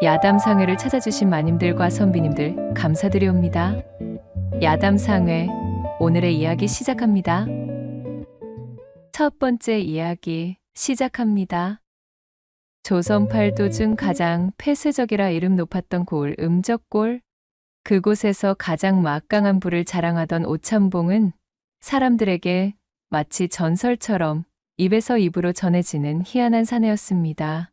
야담상회를 찾아주신 마님들과 선비님들 감사드리옵니다. 야담상회, 오늘의 이야기 시작합니다. 첫 번째 이야기 시작합니다. 조선 팔도 중 가장 폐쇄적이라 이름 높았던 고을 음적골, 그곳에서 가장 막강한 부를 자랑하던 오참봉은 사람들에게 마치 전설처럼 입에서 입으로 전해지는 희한한 사내였습니다.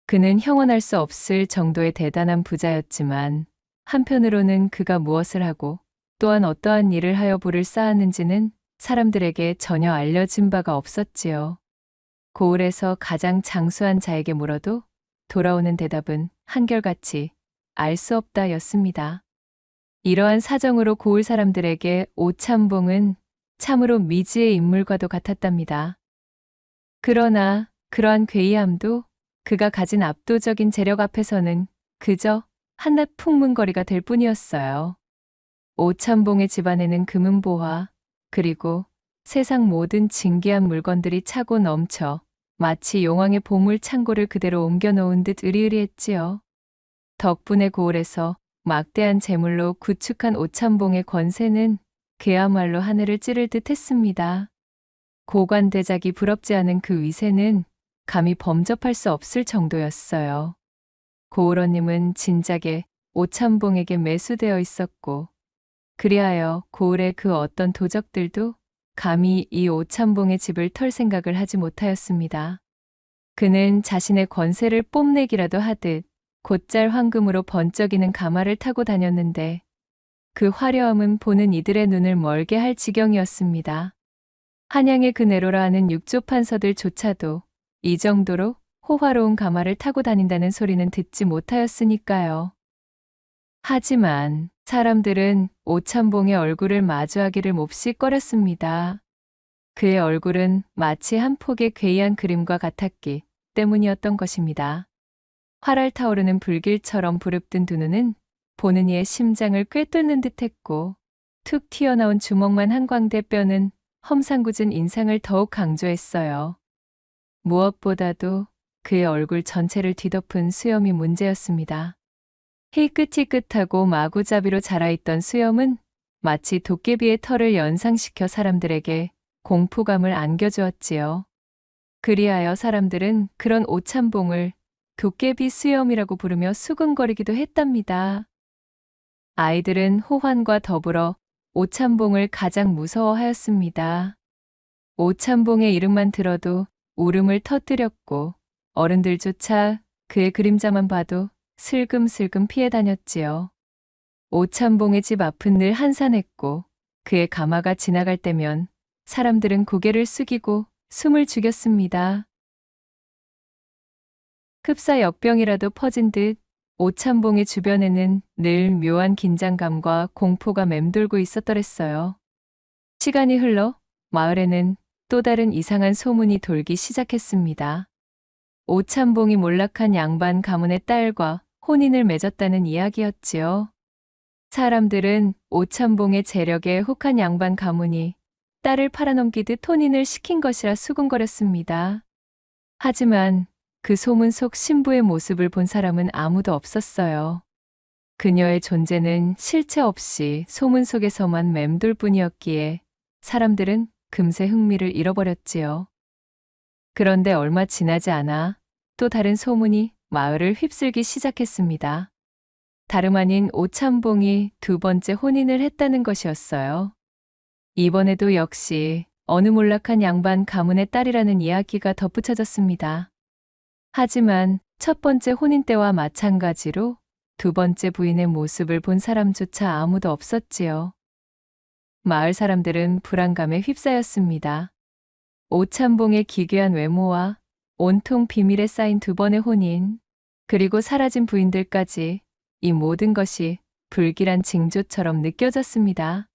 그는 형언할 수 없을 정도의 대단한 부자였지만 한편으로는 그가 무엇을 하고 또한 어떠한 일을 하여 부를 쌓았는지는 사람들에게 전혀 알려진 바가 없었지요. 고을에서 가장 장수한 자에게 물어도 돌아오는 대답은 한결같이 알 수 없다 였습니다. 이러한 사정으로 고을 사람들에게 오참봉은 참으로 미지의 인물과도 같았답니다. 그러나 그러한 괴이함도 그가 가진 압도적인 재력 앞에서는 그저 한낱 풍문거리가 될 뿐이었어요. 오참봉의 집안에는 금은보화, 그리고 세상 모든 진귀한 물건들이 차고 넘쳐 마치 용왕의 보물 창고를 그대로 옮겨놓은 듯 으리으리했지요. 덕분에 고을에서 막대한 재물로 구축한 오참봉의 권세는 그야말로 하늘을 찌를 듯 했습니다. 고관대작이 부럽지 않은 그 위세는 감히 범접할 수 없을 정도였어요. 고을원님은 진작에 오참봉에게 매수되어 있었고, 그리하여 고을의 그 어떤 도적들도 감히 이 오참봉의 집을 털 생각을 하지 못하였습니다. 그는 자신의 권세를 뽐내기라도 하듯 곧잘 황금으로 번쩍이는 가마를 타고 다녔는데 그 화려함은 보는 이들의 눈을 멀게 할 지경이었습니다. 한양의 그 내로라 하는 육조 판서들조차도 이 정도로 호화로운 가마를 타고 다닌다는 소리는 듣지 못하였으니까요. 하지만 사람들은 오참봉의 얼굴을 마주하기를 몹시 꺼렸습니다. 그의 얼굴은 마치 한 폭의 괴이한 그림과 같았기 때문이었던 것입니다. 활알 타오르는 불길처럼 부릅뜬 두 눈은 보는 이의 심장을 꿰뚫는 듯했고, 툭 튀어나온 주먹만 한 광대 뼈는 험상궂은 인상을 더욱 강조했어요. 무엇보다도 그의 얼굴 전체를 뒤덮은 수염이 문제였습니다. 희끗희끗하고 마구잡이로 자라있던 수염은 마치 도깨비의 털을 연상시켜 사람들에게 공포감을 안겨주었지요. 그리하여 사람들은 그런 오참봉을 도깨비 수염이라고 부르며 수근거리기도 했답니다. 아이들은 호환과 더불어 오참봉을 가장 무서워하였습니다. 오참봉의 이름만 들어도 울음을 터뜨렸고 어른들조차 그의 그림자만 봐도 슬금슬금 피해 다녔지요. 오참봉의 집 앞은 늘 한산했고 그의 가마가 지나갈 때면 사람들은 고개를 숙이고 숨을 죽였습니다. 흡사 역병이라도 퍼진 듯 오참봉의 주변에는 늘 묘한 긴장감과 공포가 맴돌고 있었더랬어요. 시간이 흘러 마을에는 또 다른 이상한 소문이 돌기 시작했습니다. 오참봉이 몰락한 양반 가문의 딸과 혼인을 맺었다는 이야기였지요. 사람들은 오참봉의 재력에 혹한 양반 가문이 딸을 팔아넘기듯 혼인을 시킨 것이라 수군거렸습니다. 하지만 그 소문 속 신부의 모습을 본 사람은 아무도 없었어요. 그녀의 존재는 실체 없이 소문 속에서만 맴돌 뿐이었기에 사람들은 금세 흥미를 잃어버렸지요. 그런데 얼마 지나지 않아 또 다른 소문이 마을을 휩쓸기 시작했습니다. 다름 아닌 오참봉이 두 번째 혼인을 했다는 것이었어요. 이번에도 역시 어느 몰락한 양반 가문의 딸이라는 이야기가 덧붙여졌습니다. 하지만 첫 번째 혼인 때와 마찬가지로 두 번째 부인의 모습을 본 사람조차 아무도 없었지요. 마을 사람들은 불안감에 휩싸였습니다. 오참봉의 기괴한 외모와 온통 비밀에 쌓인 두 번의 혼인, 그리고 사라진 부인들까지 이 모든 것이 불길한 징조처럼 느껴졌습니다.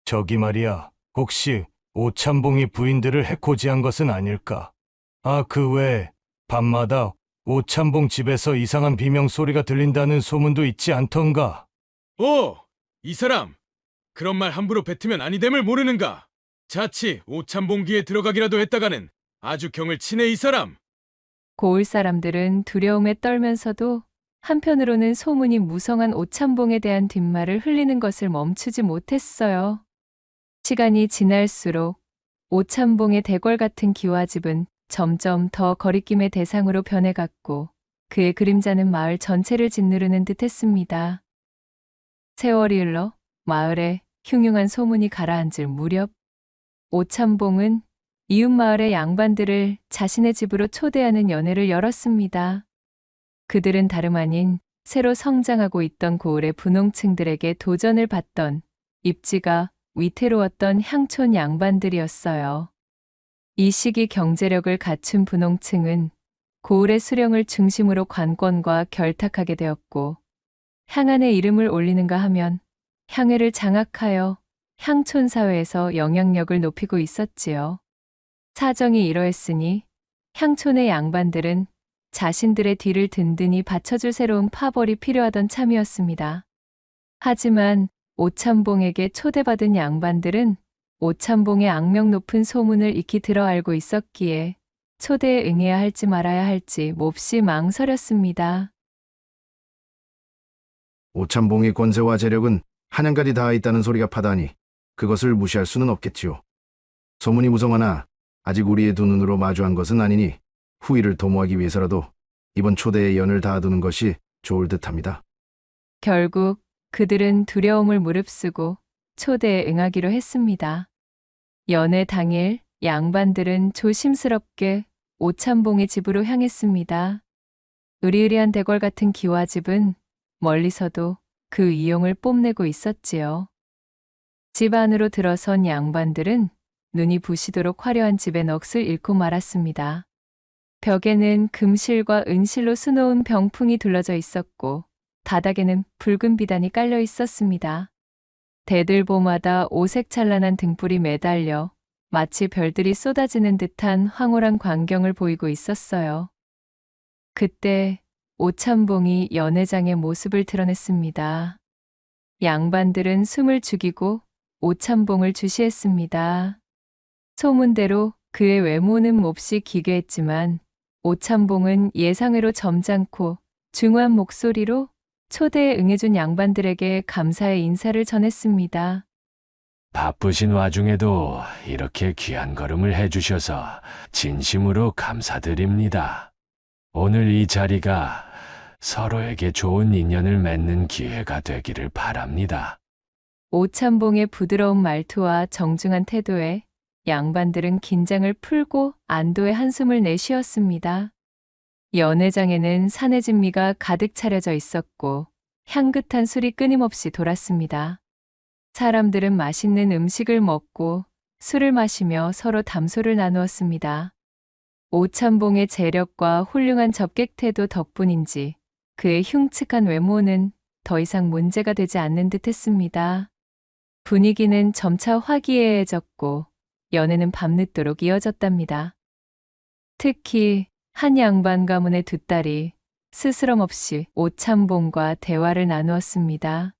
저기 말이야, 혹시 오참봉이 부인들을 해코지한 것은 아닐까? 아, 그 외에 밤마다 오참봉 집에서 이상한 비명 소리가 들린다는 소문도 있지 않던가? 이 사람! 그런 말 함부로 뱉으면 아니됨을 모르는가? 자칫 오참봉기에 들어가기라도 했다가는 아주 경을 치네 이 사람! 고을 사람들은 두려움에 떨면서도 한편으로는 소문이 무성한 오찬봉에 대한 뒷말을 흘리는 것을 멈추지 못했어요. 시간이 지날수록 오찬봉의 대궐 같은 기와집은 점점 더 거리낌의 대상으로 변해갔고 그의 그림자는 마을 전체를 짓누르는 듯했습니다. 세월이 흘러 마을에 흉흉한 소문이 가라앉을 무렵 오찬봉은 이웃 마을의 양반들을 자신의 집으로 초대하는 연회를 열었습니다. 그들은 다름 아닌 새로 성장하고 있던 고을의 분홍층들에게 도전을 받던 입지가 위태로웠던 향촌 양반들이었어요. 이 시기 경제력을 갖춘 분홍층은 고을의 수령을 중심으로 관권과 결탁하게 되었고 향안의 이름을 올리는가 하면 향회를 장악하여 향촌 사회에서 영향력을 높이고 있었지요. 사정이 이러했으니 향촌의 양반들은 자신들의 뒤를 든든히 받쳐줄 새로운 파벌이 필요하던 참이었습니다. 하지만 오찬봉에게 초대받은 양반들은 오찬봉의 악명 높은 소문을 익히 들어 알고 있었기에 초대에 응해야 할지 말아야 할지 몹시 망설였습니다. 오찬봉의 권세와 재력은 한양까지 닿아 있다는 소리가 파다하니 그것을 무시할 수는 없겠지요. 소문이 무성하나 아직 우리의 두 눈으로 마주한 것은 아니니 후일을 도모하기 위해서라도 이번 초대에 연을 다하두는 것이 좋을 듯합니다. 결국 그들은 두려움을 무릅쓰고 초대에 응하기로 했습니다. 연회 당일 양반들은 조심스럽게 오찬봉의 집으로 향했습니다. 으리으리한 대궐 같은 기와집은 멀리서도 그 이용을 뽐내고 있었지요. 집 안으로 들어선 양반들은 눈이 부시도록 화려한 집의 넋을 잃고 말았습니다. 벽에는 금실과 은실로 수놓은 병풍이 둘러져 있었고 바닥에는 붉은 비단이 깔려 있었습니다. 대들보마다 오색찬란한 등불이 매달려 마치 별들이 쏟아지는 듯한 황홀한 광경을 보이고 있었어요. 그때 오찬봉이 연회장의 모습을 드러냈습니다. 양반들은 숨을 죽이고 오찬봉을 주시했습니다. 소문대로 그의 외모는 몹시 기괴했지만 오찬봉은 예상외로 점잖고 중후한 목소리로 초대에 응해준 양반들에게 감사의 인사를 전했습니다. 바쁘신 와중에도 이렇게 귀한 걸음을 해주셔서 진심으로 감사드립니다. 오늘 이 자리가 서로에게 좋은 인연을 맺는 기회가 되기를 바랍니다. 오찬봉의 부드러운 말투와 정중한 태도에 양반들은 긴장을 풀고 안도의 한숨을 내쉬었습니다. 연회장에는 산의 진미가 가득 차려져 있었고 향긋한 술이 끊임없이 돌았습니다. 사람들은 맛있는 음식을 먹고 술을 마시며 서로 담소를 나누었습니다. 오찬봉의 재력과 훌륭한 접객 태도 덕분인지 그의 흉측한 외모는 더 이상 문제가 되지 않는 듯했습니다. 분위기는 점차 화기애애해졌고 연애는 밤늦도록 이어졌답니다. 특히 한 양반 가문의 두 딸이 스스럼 없이 오찬봉과 대화를 나누었습니다.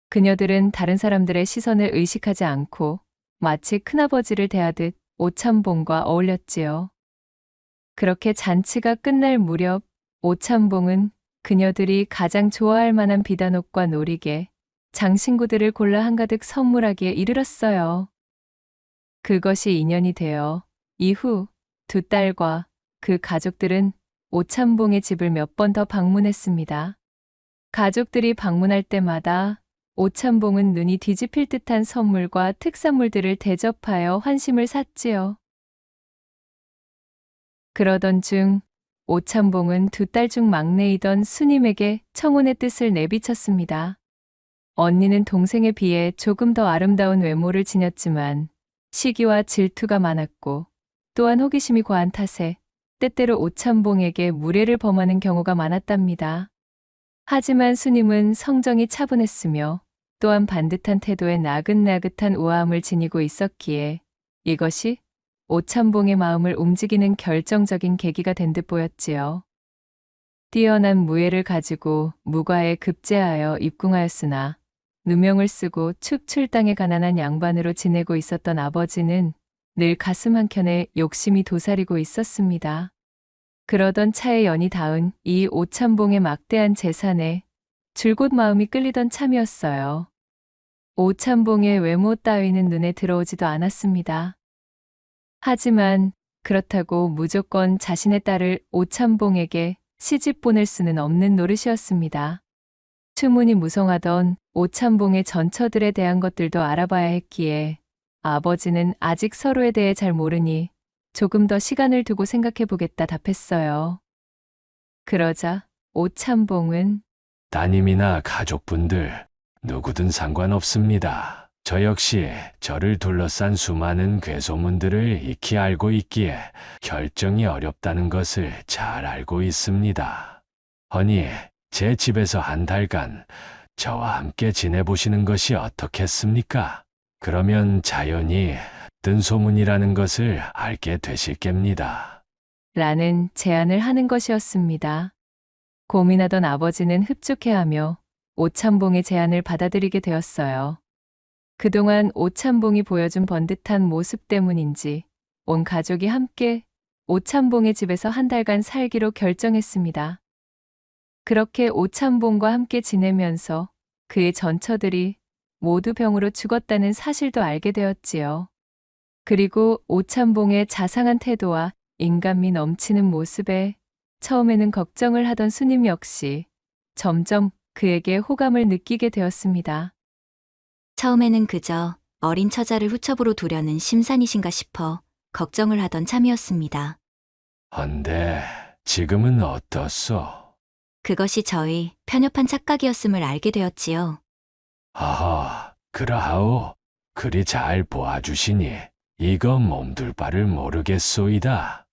그녀들은 다른 사람들의 시선을 의식하지 않고 마치 큰아버지를 대하듯 오찬봉과 어울렸지요. 그렇게 잔치가 끝날 무렵 오찬봉은 그녀들이 가장 좋아할 만한 비단옷과 놀이개, 장신구들을 골라 한가득 선물하기에 이르렀어요. 그것이 인연이 되어 이후 두 딸과 그 가족들은 오찬봉의 집을 몇 번 더 방문했습니다. 가족들이 방문할 때마다 오찬봉은 눈이 뒤집힐 듯한 선물과 특산물들을 대접하여 환심을 샀지요. 그러던 중 오찬봉은 두 딸 중 막내이던 수님에게 청혼의 뜻을 내비쳤습니다. 언니는 동생에 비해 조금 더 아름다운 외모를 지녔지만 시기와 질투가 많았고 또한 호기심이 과한 탓에 때때로 오찬봉에게 무례를 범하는 경우가 많았답니다. 하지만 수님은 성정이 차분했으며 또한 반듯한 태도에 나긋나긋한 우아함을 지니고 있었기에 이것이 오찬봉의 마음을 움직이는 결정적인 계기가 된 듯 보였지요. 뛰어난 무예를 가지고 무과에 급제하여 입궁하였으나 누명을 쓰고 축출당에 가난한 양반으로 지내고 있었던 아버지는 늘 가슴 한켠에 욕심이 도사리고 있었습니다. 그러던 차에 연이 닿은 이 오찬봉의 막대한 재산에 줄곧 마음이 끌리던 참이었어요. 오찬봉의 외모 따위는 눈에 들어오지도 않았습니다. 하지만 그렇다고 무조건 자신의 딸을 오찬봉에게 시집 보낼 수는 없는 노릇이었습니다. 추문이 무성하던 오찬봉의 전처들에 대한 것들도 알아봐야 했기에 아버지는 아직 서로에 대해 잘 모르니 조금 더 시간을 두고 생각해 보겠다 답했어요. 그러자 오찬봉은 따님이나 가족분들 누구든 상관없습니다. 저 역시 저를 둘러싼 수많은 괴소문들을 익히 알고 있기에 결정이 어렵다는 것을 잘 알고 있습니다. 허니 제 집에서 한 달간 저와 함께 지내보시는 것이 어떻겠습니까? 그러면 자연히 뜬 소문이라는 것을 알게 되실 겁니다. 라는 제안을 하는 것이었습니다. 고민하던 아버지는 흡족해하며 오찬봉의 제안을 받아들이게 되었어요. 그동안 오찬봉이 보여준 번듯한 모습 때문인지 온 가족이 함께 오찬봉의 집에서 한 달간 살기로 결정했습니다. 그렇게 오찬봉과 함께 지내면서 그의 전처들이 모두 병으로 죽었다는 사실도 알게 되었지요. 그리고 오찬봉의 자상한 태도와 인간미 넘치는 모습에 처음에는 걱정을 하던 수님 역시 점점 그에게 호감을 느끼게 되었습니다. 처음에는 그저 어린 처자를 후첩으로 두려는 심산이신가 싶어 걱정을 하던 참이었습니다. 헌데 지금은 어떻소? 그것이 저의 편협한 착각이었음을 알게 되었지요. 하하, 그러하오. 그리 잘 보아주시니 이거 몸둘 바를 모르겠소이다.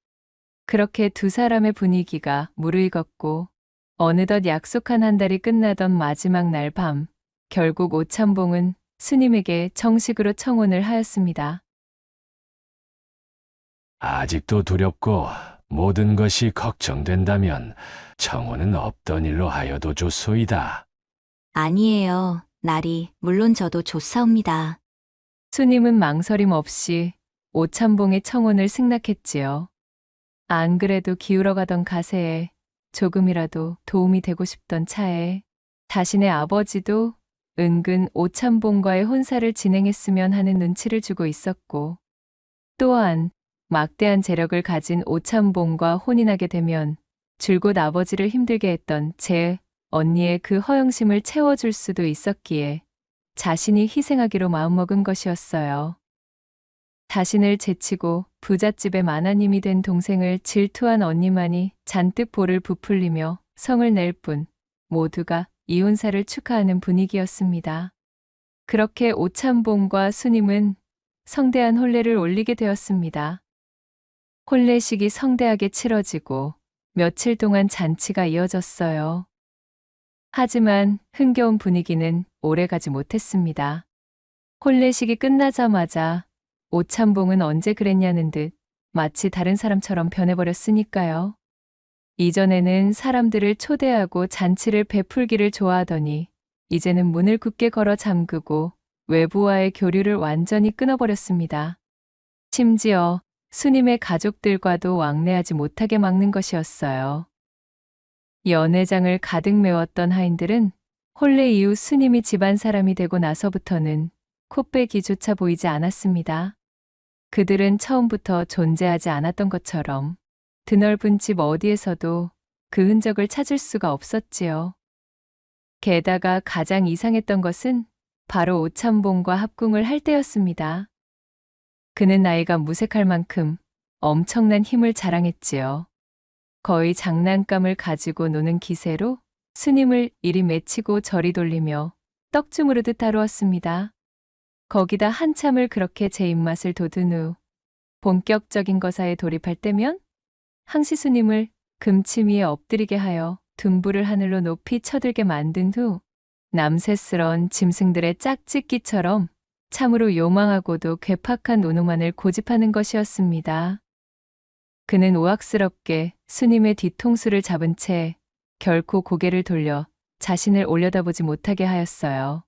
그렇게 두 사람의 분위기가 무르익었고 어느덧 약속한 한 달이 끝나던 마지막 날 밤, 결국 오찬봉은 스님에게 정식으로 청혼을 하였습니다. 아직도 두렵고 모든 것이 걱정된다면 청혼은 없던 일로 하여도 좋소이다. 아니에요. 날이 물론 저도 좋사옵니다. 수님은 망설임 없이 오찬봉의 청혼을 승낙했지요. 안 그래도 기울어가던 가세에 조금이라도 도움이 되고 싶던 차에 자신의 아버지도 은근 오찬봉과의 혼사를 진행했으면 하는 눈치를 주고 있었고 또한 막대한 재력을 가진 오찬봉과 혼인하게 되면 줄곧 아버지를 힘들게 했던 제 언니의 그 허영심을 채워줄 수도 있었기에 자신이 희생하기로 마음먹은 것이었어요. 자신을 제치고 부잣집의 마나님이 된 동생을 질투한 언니만이 잔뜩 볼을 부풀리며 성을 낼 뿐 모두가 이혼사를 축하하는 분위기였습니다. 그렇게 오찬봉과 수님은 성대한 혼례를 올리게 되었습니다. 혼례식이 성대하게 치러지고 며칠 동안 잔치가 이어졌어요. 하지만 흥겨운 분위기는 오래가지 못했습니다. 혼례식이 끝나자마자 오찬봉은 언제 그랬냐는 듯 마치 다른 사람처럼 변해버렸으니까요. 이전에는 사람들을 초대하고 잔치를 베풀기를 좋아하더니 이제는 문을 굳게 걸어 잠그고 외부와의 교류를 완전히 끊어버렸습니다. 심지어 수님의 가족들과도 왕래하지 못하게 막는 것이었어요. 연회장을 가득 메웠던 하인들은 혼례 이후 스님이 집안 사람이 되고 나서부터는 콧배기조차 보이지 않았습니다. 그들은 처음부터 존재하지 않았던 것처럼 드넓은 집 어디에서도 그 흔적을 찾을 수가 없었지요. 게다가 가장 이상했던 것은 바로 오찬봉과 합궁을 할 때였습니다. 그는 나이가 무색할 만큼 엄청난 힘을 자랑했지요. 거의 장난감을 가지고 노는 기세로 스님을 이리 맺히고 저리 돌리며 떡 주무르듯 다루었습니다. 거기다 한참을 그렇게 제 입맛을 돋은 후 본격적인 거사에 돌입할 때면 항시 스님을 금침 위에 엎드리게 하여 둔부를 하늘로 높이 쳐들게 만든 후 남새스러운 짐승들의 짝짓기처럼 참으로 요망하고도 괴팍한 운우만을 고집하는 것이었습니다. 그는 우악스럽게 스님의 뒤통수를 잡은 채 결코 고개를 돌려 자신을 올려다보지 못하게 하였어요.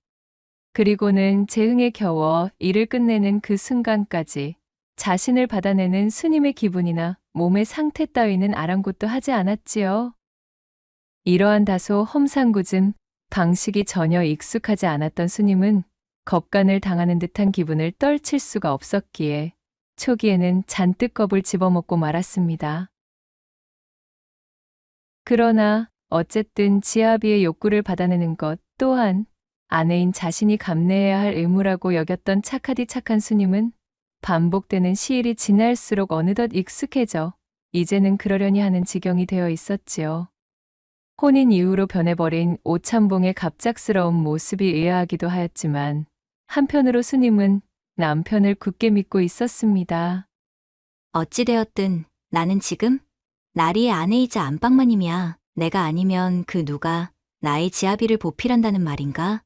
그리고는 제 흥에 겨워 일을 끝내는 그 순간까지 자신을 받아내는 스님의 기분이나 몸의 상태 따위는 아랑곳도 하지 않았지요. 이러한 다소 험상궂은 방식이 전혀 익숙하지 않았던 스님은 겁간을 당하는 듯한 기분을 떨칠 수가 없었기에 초기에는 잔뜩 겁을 집어먹고 말았습니다. 그러나 어쨌든 지아비의 욕구를 받아내는 것 또한 아내인 자신이 감내해야 할 의무라고 여겼던 착하디 착한 스님은 반복되는 시일이 지날수록 어느덧 익숙해져 이제는 그러려니 하는 지경이 되어 있었지요. 혼인 이후로 변해버린 오참봉의 갑작스러운 모습이 의아하기도 하였지만 한편으로 스님은 남편을 굳게 믿고 있었습니다. 어찌되었든 나는 지금 나리의 아내이자 안방마님이야. 내가 아니면 그 누가 나의 지아비를 보필한다는 말인가?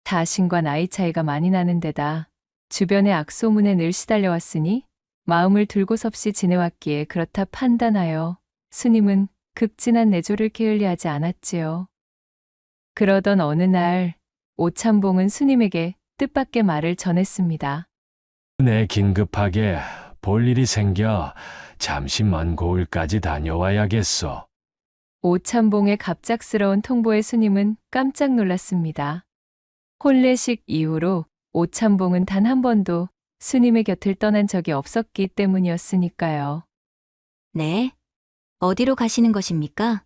자신과 나이 차이가 많이 나는 데다 주변의 악소문에 늘 시달려왔으니 마음을 들고섭시 지내왔기에 그렇다 판단하여 스님은 극진한 내조를 게을리하지 않았지요. 그러던 어느 날 오참봉은 스님에게 뜻밖의 말을 전했습니다. 내 긴급하게 볼 일이 생겨 잠시 먼 고을까지 다녀와야겠소. 오참봉의 갑작스러운 통보에 스님은 깜짝 놀랐습니다. 혼례식 이후로 오참봉은 단 한 번도 스님의 곁을 떠난 적이 없었기 때문이었으니까요. 네. 어디로 가시는 것입니까?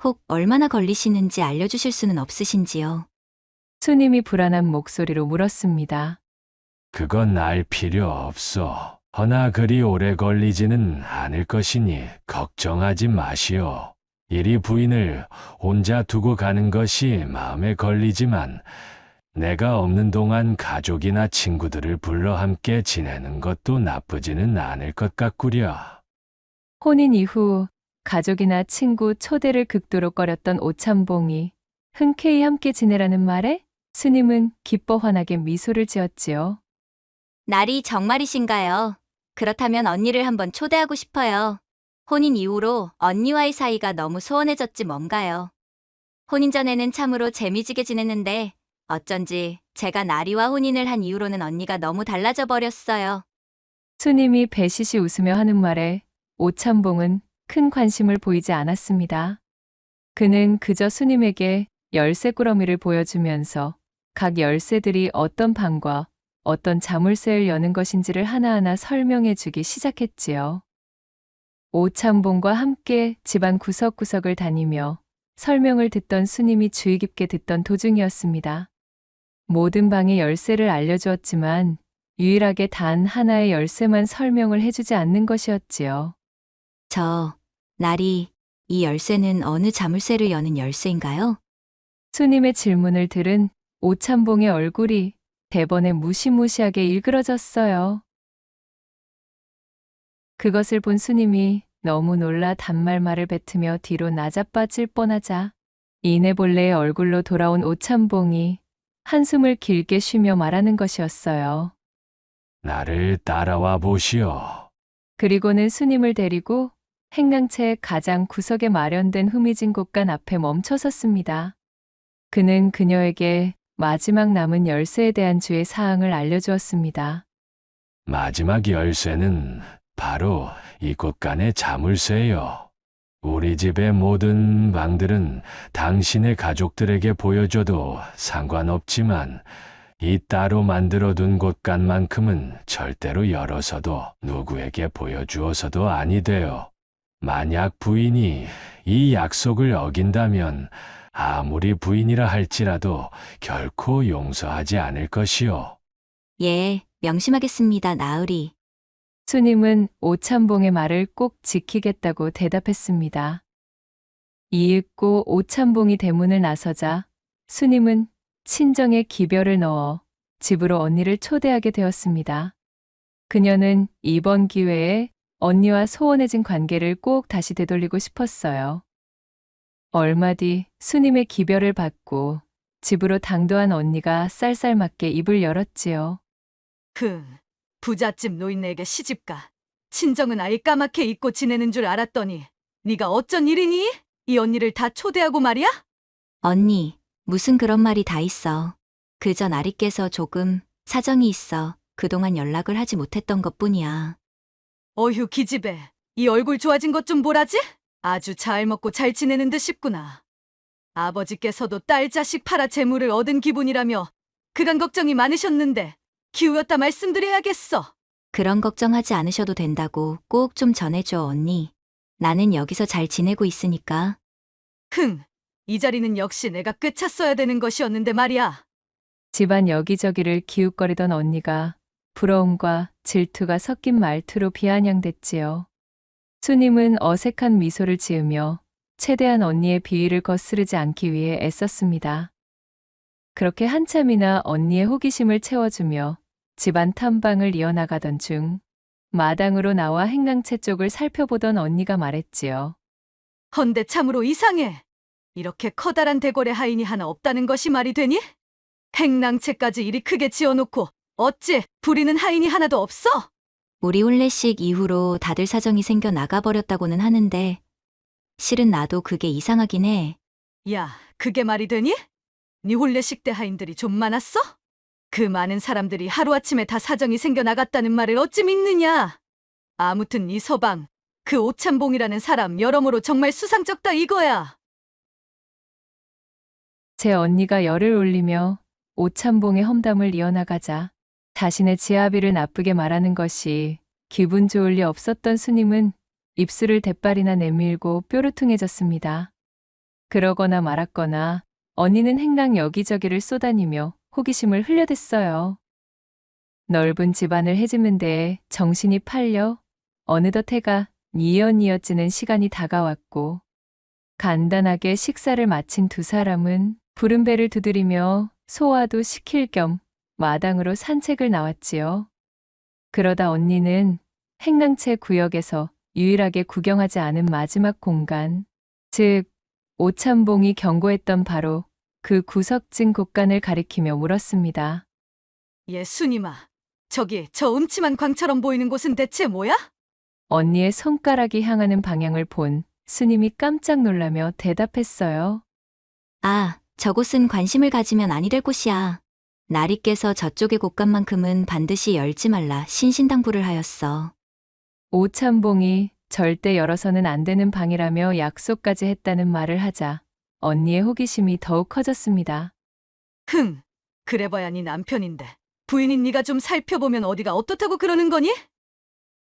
혹 얼마나 걸리시는지 알려주실 수는 없으신지요? 스님이 불안한 목소리로 물었습니다. 그건 알 필요 없소. 허나 그리 오래 걸리지는 않을 것이니 걱정하지 마시오. 이리 부인을 혼자 두고 가는 것이 마음에 걸리지만 내가 없는 동안 가족이나 친구들을 불러 함께 지내는 것도 나쁘지는 않을 것 같구려. 혼인 이후 가족이나 친구 초대를 극도로 꺼렸던 오참봉이 흔쾌히 함께 지내라는 말에 스님은 기뻐 환하게 미소를 지었지요. 날이 정말이신가요? 그렇다면 언니를 한번 초대하고 싶어요. 혼인 이후로 언니와의 사이가 너무 소원해졌지 뭔가요. 혼인 전에는 참으로 재미지게 지냈는데 어쩐지 제가 나리와 혼인을 한 이후로는 언니가 너무 달라져 버렸어요. 스님이 배시시 웃으며 하는 말에 오참봉은 큰 관심을 보이지 않았습니다. 그는 그저 스님에게 열쇠 꾸러미를 보여주면서 각 열쇠들이 어떤 방과 어떤 자물쇠를 여는 것인지를 하나하나 설명해 주기 시작했지요. 오참봉과 함께 집안 구석구석을 다니며 설명을 듣던 스님이 주의 깊게 듣던 도중이었습니다. 모든 방의 열쇠를 알려주었지만 유일하게 단 하나의 열쇠만 설명을 해주지 않는 것이었지요. 나리, 이 열쇠는 어느 자물쇠를 여는 열쇠인가요? 스님의 질문을 들은 오참봉의 얼굴이 대번에 무시무시하게 일그러졌어요. 그것을 본 스님이 너무 놀라 단말말을 뱉으며 뒤로 나자빠질 뻔하자 이내볼레의 얼굴로 돌아온 오참봉이 한숨을 길게 쉬며 말하는 것이었어요. 나를 따라와 보시오. 그리고는 스님을 데리고 행랑채 가장 구석에 마련된 흐미진 곳간 앞에 멈춰 섰습니다. 그는 그녀에게 마지막 남은 열쇠에 대한 주의 사항을 알려주었습니다. 마지막 열쇠는 바로 이 곳간의 자물쇠요. 우리 집의 모든 방들은 당신의 가족들에게 보여줘도 상관없지만 이 따로 만들어둔 곳간만큼은 절대로 열어서도 누구에게 보여주어서도 아니 돼요. 만약 부인이 이 약속을 어긴다면 아무리 부인이라 할지라도 결코 용서하지 않을 것이요. 예, 명심하겠습니다, 나으리. 스님은 오참봉의 말을 꼭 지키겠다고 대답했습니다. 이윽고 오참봉이 대문을 나서자 스님은 친정에 기별을 넣어 집으로 언니를 초대하게 되었습니다. 그녀는 이번 기회에 언니와 소원해진 관계를 꼭 다시 되돌리고 싶었어요. 얼마 뒤 스님의 기별을 받고 집으로 당도한 언니가 쌀쌀맞게 입을 열었지요. 부잣집 노인네에게 시집가. 친정은 아예 까맣게 잊고 지내는 줄 알았더니 네가 어쩐 일이니? 이 언니를 다 초대하고 말이야? 언니, 무슨 그런 말이 다 있어. 그저 나리께서 조금 사정이 있어 그동안 연락을 하지 못했던 것뿐이야. 어휴, 기집애. 이 얼굴 좋아진 것 좀 보라지? 아주 잘 먹고 잘 지내는 듯 싶구나. 아버지께서도 딸 자식 팔아 재물을 얻은 기분이라며 그간 걱정이 많으셨는데 기우였다 말씀드려야겠어. 그런 걱정하지 않으셔도 된다고 꼭 좀 전해줘, 언니. 나는 여기서 잘 지내고 있으니까. 흥, 이 자리는 역시 내가 꿰찼어야 되는 것이었는데 말이야. 집안 여기저기를 기웃거리던 언니가 부러움과 질투가 섞인 말투로 비아냥댔지요. 수님은 어색한 미소를 지으며 최대한 언니의 비위를 거스르지 않기 위해 애썼습니다. 그렇게 한참이나 언니의 호기심을 채워주며 집안 탐방을 이어나가던 중 마당으로 나와 행랑채 쪽을 살펴보던 언니가 말했지요. 헌데 참으로 이상해. 이렇게 커다란 대궐에 하인이 하나 없다는 것이 말이 되니? 행랑채까지 이리 크게 지어놓고 어찌 부리는 하인이 하나도 없어? 우리 혼례식 이후로 다들 사정이 생겨 나가버렸다고는 하는데 실은 나도 그게 이상하긴 해. 야, 그게 말이 되니? 네 혼례식 때 하인들이 좀 많았어? 그 많은 사람들이 하루아침에 다 사정이 생겨 나갔다는 말을 어찌 믿느냐? 아무튼 이 서방, 그 오찬봉이라는 사람 여러모로 정말 수상쩍다 이거야. 제 언니가 열을 올리며 오찬봉의 험담을 이어나가자 자신의 지아비를 나쁘게 말하는 것이 기분 좋을 리 없었던 수님은 입술을 대빨이나 내밀고 뾰루퉁해졌습니다. 그러거나 말았거나 언니는 행랑 여기저기를 쏘다니며 호기심을 흘려댔어요. 넓은 집안을 헤집는 데에 정신이 팔려 어느덧 해가 뉘엿뉘엿지는 시간이 다가왔고 간단하게 식사를 마친 두 사람은 부른 배를 두드리며 소화도 시킬 겸 마당으로 산책을 나왔지요. 그러다 언니는 행랑채 구역에서 유일하게 구경하지 않은 마지막 공간, 즉 오찬봉이 경고했던 바로 그 구석진 곳간을 가리키며 물었습니다. 예, 수님아. 저기 저 음침한 광처럼 보이는 곳은 대체 뭐야? 언니의 손가락이 향하는 방향을 본 스님이 깜짝 놀라며 대답했어요. 아, 저곳은 관심을 가지면 아니 될 곳이야. 나리께서 저쪽의 곳간만큼은 반드시 열지 말라 신신당부를 하였어. 오찬봉이 절대 열어서는 안 되는 방이라며 약속까지 했다는 말을 하자 언니의 호기심이 더욱 커졌습니다. 흥, 그래봐야 네 남편인데 부인인 네가 좀 살펴보면 어디가 어떻다고 그러는 거니?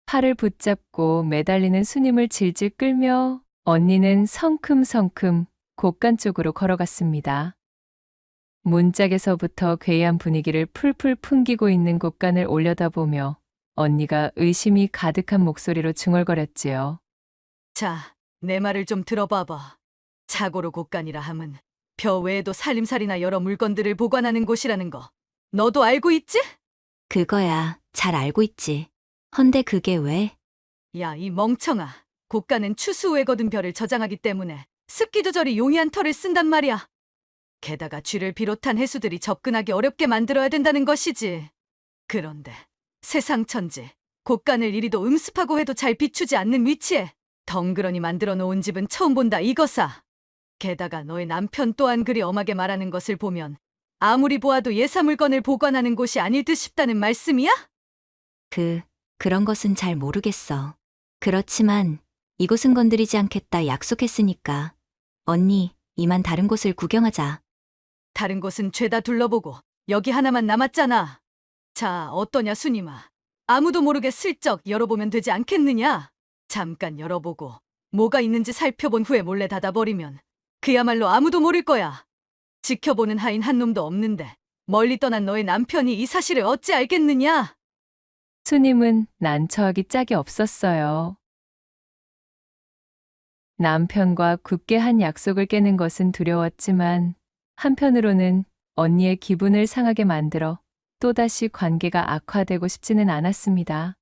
팔을 붙잡고 매달리는 수님을 질질 끌며 언니는 성큼성큼 곳간 쪽으로 걸어갔습니다. 문짝에서부터 괴이한 분위기를 풀풀 풍기고 있는 곳간을 올려다보며 언니가 의심이 가득한 목소리로 중얼거렸지요. 자, 내 말을 좀 들어봐봐. 자고로 곳간이라 함은 벼 외에도 살림살이나 여러 물건들을 보관하는 곳이라는 거 너도 알고 있지? 그거야, 잘 알고 있지. 헌데 그게 왜? 야, 이 멍청아. 곳간은 추수 후에 거둔 벼를 저장하기 때문에 습기 조절이 용이한 털을 쓴단 말이야. 게다가 쥐를 비롯한 해수들이 접근하기 어렵게 만들어야 된다는 것이지. 그런데 세상 천지, 곳간을 이리도 음습하고 해도 잘 비추지 않는 위치에 덩그러니 만들어 놓은 집은 처음 본다 이거사. 게다가 너의 남편 또한 그리 엄하게 말하는 것을 보면 아무리 보아도 예사 물건을 보관하는 곳이 아닐 듯 싶다는 말씀이야? 그런 것은 잘 모르겠어. 그렇지만 이곳은 건드리지 않겠다 약속했으니까. 언니, 이만 다른 곳을 구경하자. 다른 곳은 죄다 둘러보고 여기 하나만 남았잖아. 자, 어떠냐 수님아. 아무도 모르게 슬쩍 열어보면 되지 않겠느냐? 잠깐 열어보고 뭐가 있는지 살펴본 후에 몰래 닫아버리면 그야말로 아무도 모를 거야. 지켜보는 하인 한 놈도 없는데 멀리 떠난 너의 남편이 이 사실을 어찌 알겠느냐? 수님은 난처하기 짝이 없었어요. 남편과 굳게 한 약속을 깨는 것은 두려웠지만 한편으로는 언니의 기분을 상하게 만들어 또다시 관계가 악화되고 싶지는 않았습니다.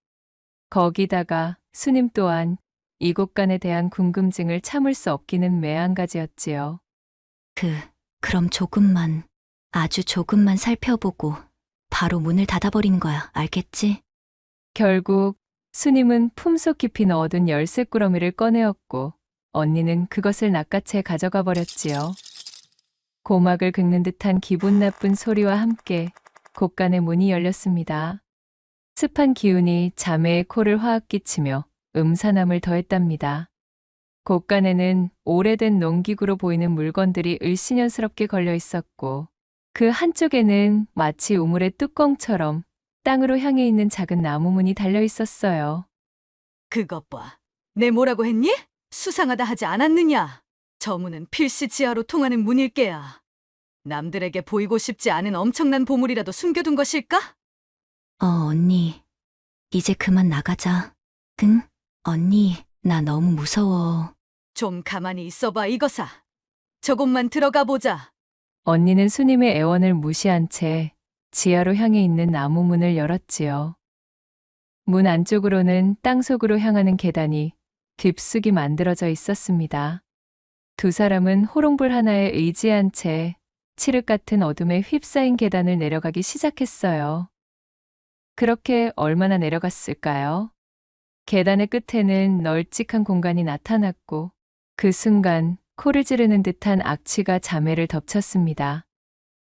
거기다가 수님 또한 이곳간에 대한 궁금증을 참을 수 없기는 매한가지였지요. 그럼 조금만, 아주 조금만 살펴보고 바로 문을 닫아버린 거야, 알겠지? 결국 수님은 품속 깊이 넣어둔 열쇠꾸러미를 꺼내었고 언니는 그것을 낚아채 가져가 버렸지요. 고막을 긁는 듯한 기분 나쁜 소리와 함께 곳간의 문이 열렸습니다. 습한 기운이 자매의 코를 화학 끼치며 음산함을 더했답니다. 곳간에는 오래된 농기구로 보이는 물건들이 을씨년스럽게 걸려 있었고 그 한쪽에는 마치 우물의 뚜껑처럼 땅으로 향해 있는 작은 나무문이 달려 있었어요. 그것 봐. 내 뭐라고 했니? 수상하다 하지 않았느냐? 저 문은 필시 지하로 통하는 문일 게야. 남들에게 보이고 싶지 않은 엄청난 보물이라도 숨겨둔 것일까? 언니. 이제 그만 나가자. 응? 언니, 나 너무 무서워. 좀 가만히 있어봐, 이거사. 저곳만 들어가 보자. 언니는 수님의 애원을 무시한 채 지하로 향해 있는 나무 문을 열었지요. 문 안쪽으로는 땅속으로 향하는 계단이 깊숙이 만들어져 있었습니다. 두 사람은 호롱불 하나에 의지한 채 칠흑 같은 어둠에 휩싸인 계단을 내려가기 시작했어요. 그렇게 얼마나 내려갔을까요? 계단의 끝에는 널찍한 공간이 나타났고 그 순간 코를 찌르는 듯한 악취가 자매를 덮쳤습니다.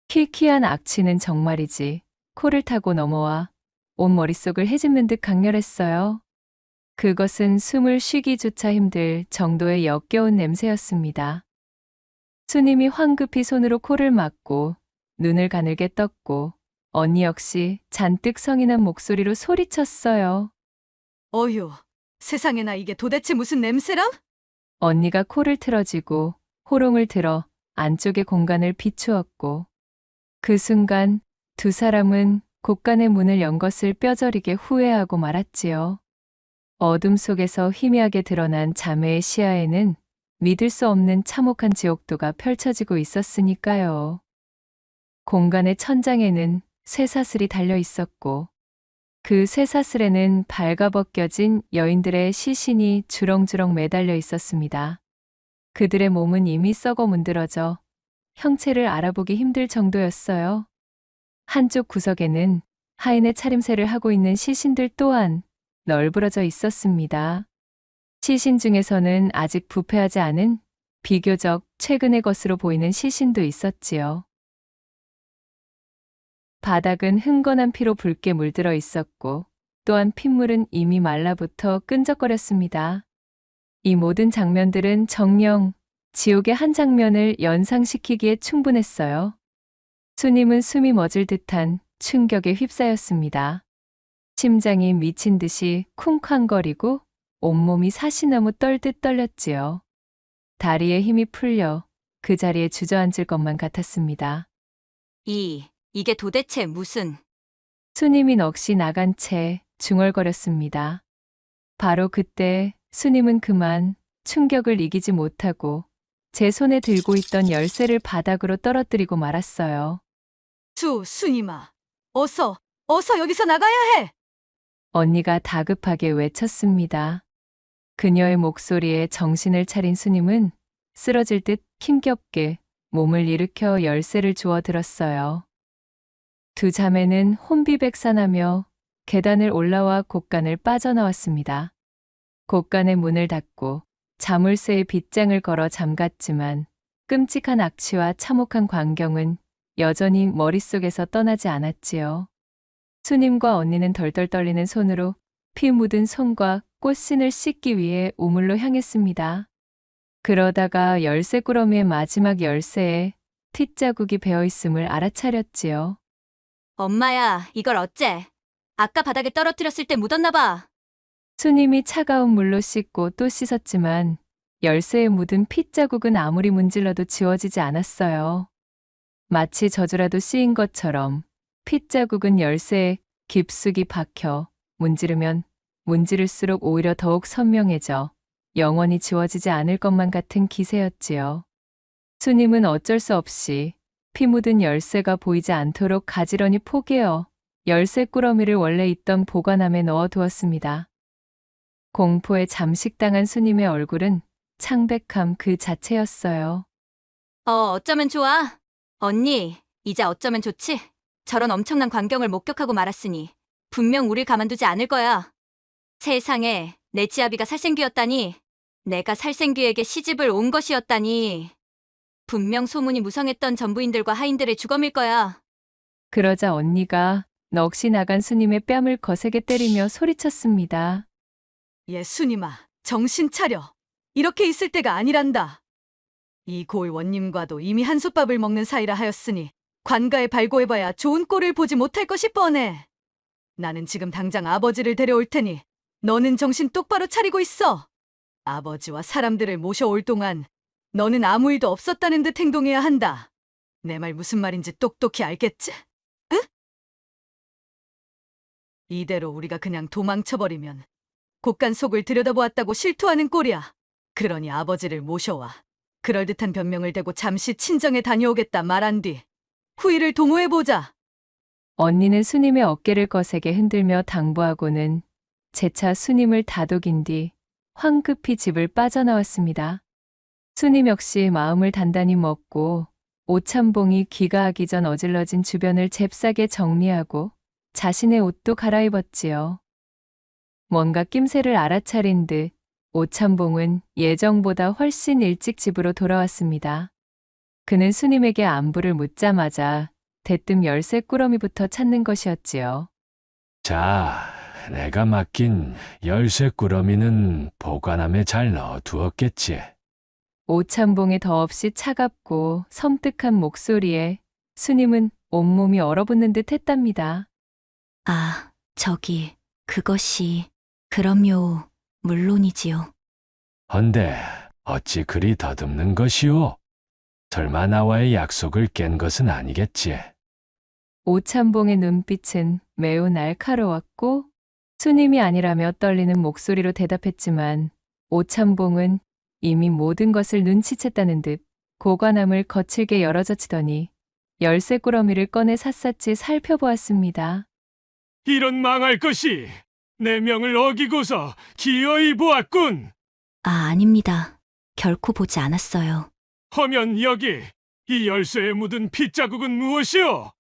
희귀한 악취는 정말이지 코를 타고 넘어와 온 머릿속을 헤집는 듯 강렬했어요. 그것은 숨을 쉬기조차 힘들 정도의 역겨운 냄새였습니다. 수님이 황급히 손으로 코를 막고 눈을 가늘게 떴고 언니 역시 잔뜩 성이 난 목소리로 소리쳤어요. 어휴, 세상에나 이게 도대체 무슨 냄새람? 언니가 코를 틀어쥐고 호롱을 들어 안쪽의 공간을 비추었고 그 순간 두 사람은 곳간의 문을 연 것을 뼈저리게 후회하고 말았지요. 어둠 속에서 희미하게 드러난 자매의 시야에는 믿을 수 없는 참혹한 지옥도가 펼쳐지고 있었으니까요. 공간의 천장에는 쇠사슬이 달려 있었고 그 쇠사슬에는 발가벗겨진 여인들의 시신이 주렁주렁 매달려 있었습니다. 그들의 몸은 이미 썩어 문드러져 형체를 알아보기 힘들 정도였어요. 한쪽 구석에는 하인의 차림새를 하고 있는 시신들 또한 널브러져 있었습니다. 시신 중에서는 아직 부패하지 않은 비교적 최근의 것으로 보이는 시신도 있었지요. 바닥은 흥건한 피로 붉게 물들어 있었고 또한 핏물은 이미 말라붙어 끈적거렸습니다. 이 모든 장면들은 정녕 지옥의 한 장면을 연상시키기에 충분했어요. 수님은 숨이 멎을 듯한 충격에 휩싸였습니다. 심장이 미친 듯이 쿵쾅거리고 온몸이 사시나무 떨듯 떨렸지요. 다리에 힘이 풀려 그 자리에 주저앉을 것만 같았습니다. 이게 도대체 무슨... 수님이 넋이 나간 채 중얼거렸습니다. 바로 그때 수님은 그만 충격을 이기지 못하고 제 손에 들고 있던 열쇠를 바닥으로 떨어뜨리고 말았어요. 수님아. 어서 여기서 나가야 해! 언니가 다급하게 외쳤습니다. 그녀의 목소리에 정신을 차린 수님은 쓰러질 듯 힘겹게 몸을 일으켜 열쇠를 주워 들었어요. 두 자매는 혼비백산하며 계단을 올라와 곳간을 빠져나왔습니다. 곳간의 문을 닫고 자물쇠에 빗장을 걸어 잠갔지만 끔찍한 악취와 참혹한 광경은 여전히 머릿속에서 떠나지 않았지요. 수님과 언니는 덜덜 떨리는 손으로 피 묻은 손과 꽃신을 씻기 위해 우물로 향했습니다. 그러다가 열쇠 꾸러미의 마지막 열쇠에 핏자국이 배어 있음을 알아차렸지요. 엄마야, 이걸 어째? 아까 바닥에 떨어뜨렸을 때 묻었나 봐. 수님이 차가운 물로 씻고 또 씻었지만 열쇠에 묻은 핏자국은 아무리 문질러도 지워지지 않았어요. 마치 젖으라도 씌인 것처럼 핏자국은 열쇠에 깊숙이 박혀 문지르면 문지를수록 오히려 더욱 선명해져 영원히 지워지지 않을 것만 같은 기세였지요. 수님은 어쩔 수 없이 피 묻은 열쇠가 보이지 않도록 가지런히 포개어 열쇠 꾸러미를 원래 있던 보관함에 넣어두었습니다. 공포에 잠식당한 수님의 얼굴은 창백함 그 자체였어요. 어쩌면 좋아. 언니, 이제 어쩌면 좋지? 저런 엄청난 광경을 목격하고 말았으니 분명 우릴 가만두지 않을 거야. 세상에, 내 지아비가 살생귀였다니. 내가 살생귀에게 시집을 온 것이었다니. 분명 소문이 무성했던 전부인들과 하인들의 주검일 거야. 그러자 언니가 넋이 나간 스님의 뺨을 거세게 때리며 소리쳤습니다. 예수님아, 정신 차려. 이렇게 있을 때가 아니란다. 이 고을 원님과도 이미 한솥밥을 먹는 사이라 하였으니 관가에 발고해봐야 좋은 꼴을 보지 못할 것이 뻔해. 나는 지금 당장 아버지를 데려올 테니 너는 정신 똑바로 차리고 있어. 아버지와 사람들을 모셔올 동안 너는 아무 일도 없었다는 듯 행동해야 한다. 내 말 무슨 말인지 똑똑히 알겠지? 응? 이대로 우리가 그냥 도망쳐버리면 곳간 속을 들여다보았다고 실토하는 꼴이야. 그러니 아버지를 모셔와 그럴듯한 변명을 대고 잠시 친정에 다녀오겠다 말한 뒤 후일을 도모해보자. 언니는 스님의 어깨를 거세게 흔들며 당부하고는 재차 스님을 다독인 뒤 황급히 집을 빠져나왔습니다. 스님 역시 마음을 단단히 먹고 오참봉이 귀가하기 전 어질러진 주변을 잽싸게 정리하고 자신의 옷도 갈아입었지요. 뭔가 낌새를 알아차린 듯 오참봉은 예정보다 훨씬 일찍 집으로 돌아왔습니다. 그는 스님에게 안부를 묻자마자 대뜸 열쇠 꾸러미부터 찾는 것이었지요. 자, 내가 맡긴 열쇠 꾸러미는 보관함에 잘 넣어두었겠지. 오참봉의 더없이 차갑고 섬뜩한 목소리에 스님은 온몸이 얼어붙는 듯 했답니다. 아, 그것이, 그럼요, 물론이지요. 헌데 어찌 그리 더듬는 것이오? 설마 나와의 약속을 깬 것은 아니겠지? 오참봉의 눈빛은 매우 날카로웠고 스님이 아니라며 떨리는 목소리로 대답했지만 오참봉은 이미 모든 것을 눈치챘다는 듯 고관함을 거칠게 열어젖히더니 열쇠 꾸러미를 꺼내 샅샅이 살펴보았습니다. 이런 망할 것이 내 명을 어기고서 기어이 보았군. 아, 아닙니다. 결코 보지 않았어요. 허면 여기 이 열쇠에 묻은 핏자국은 무엇이오?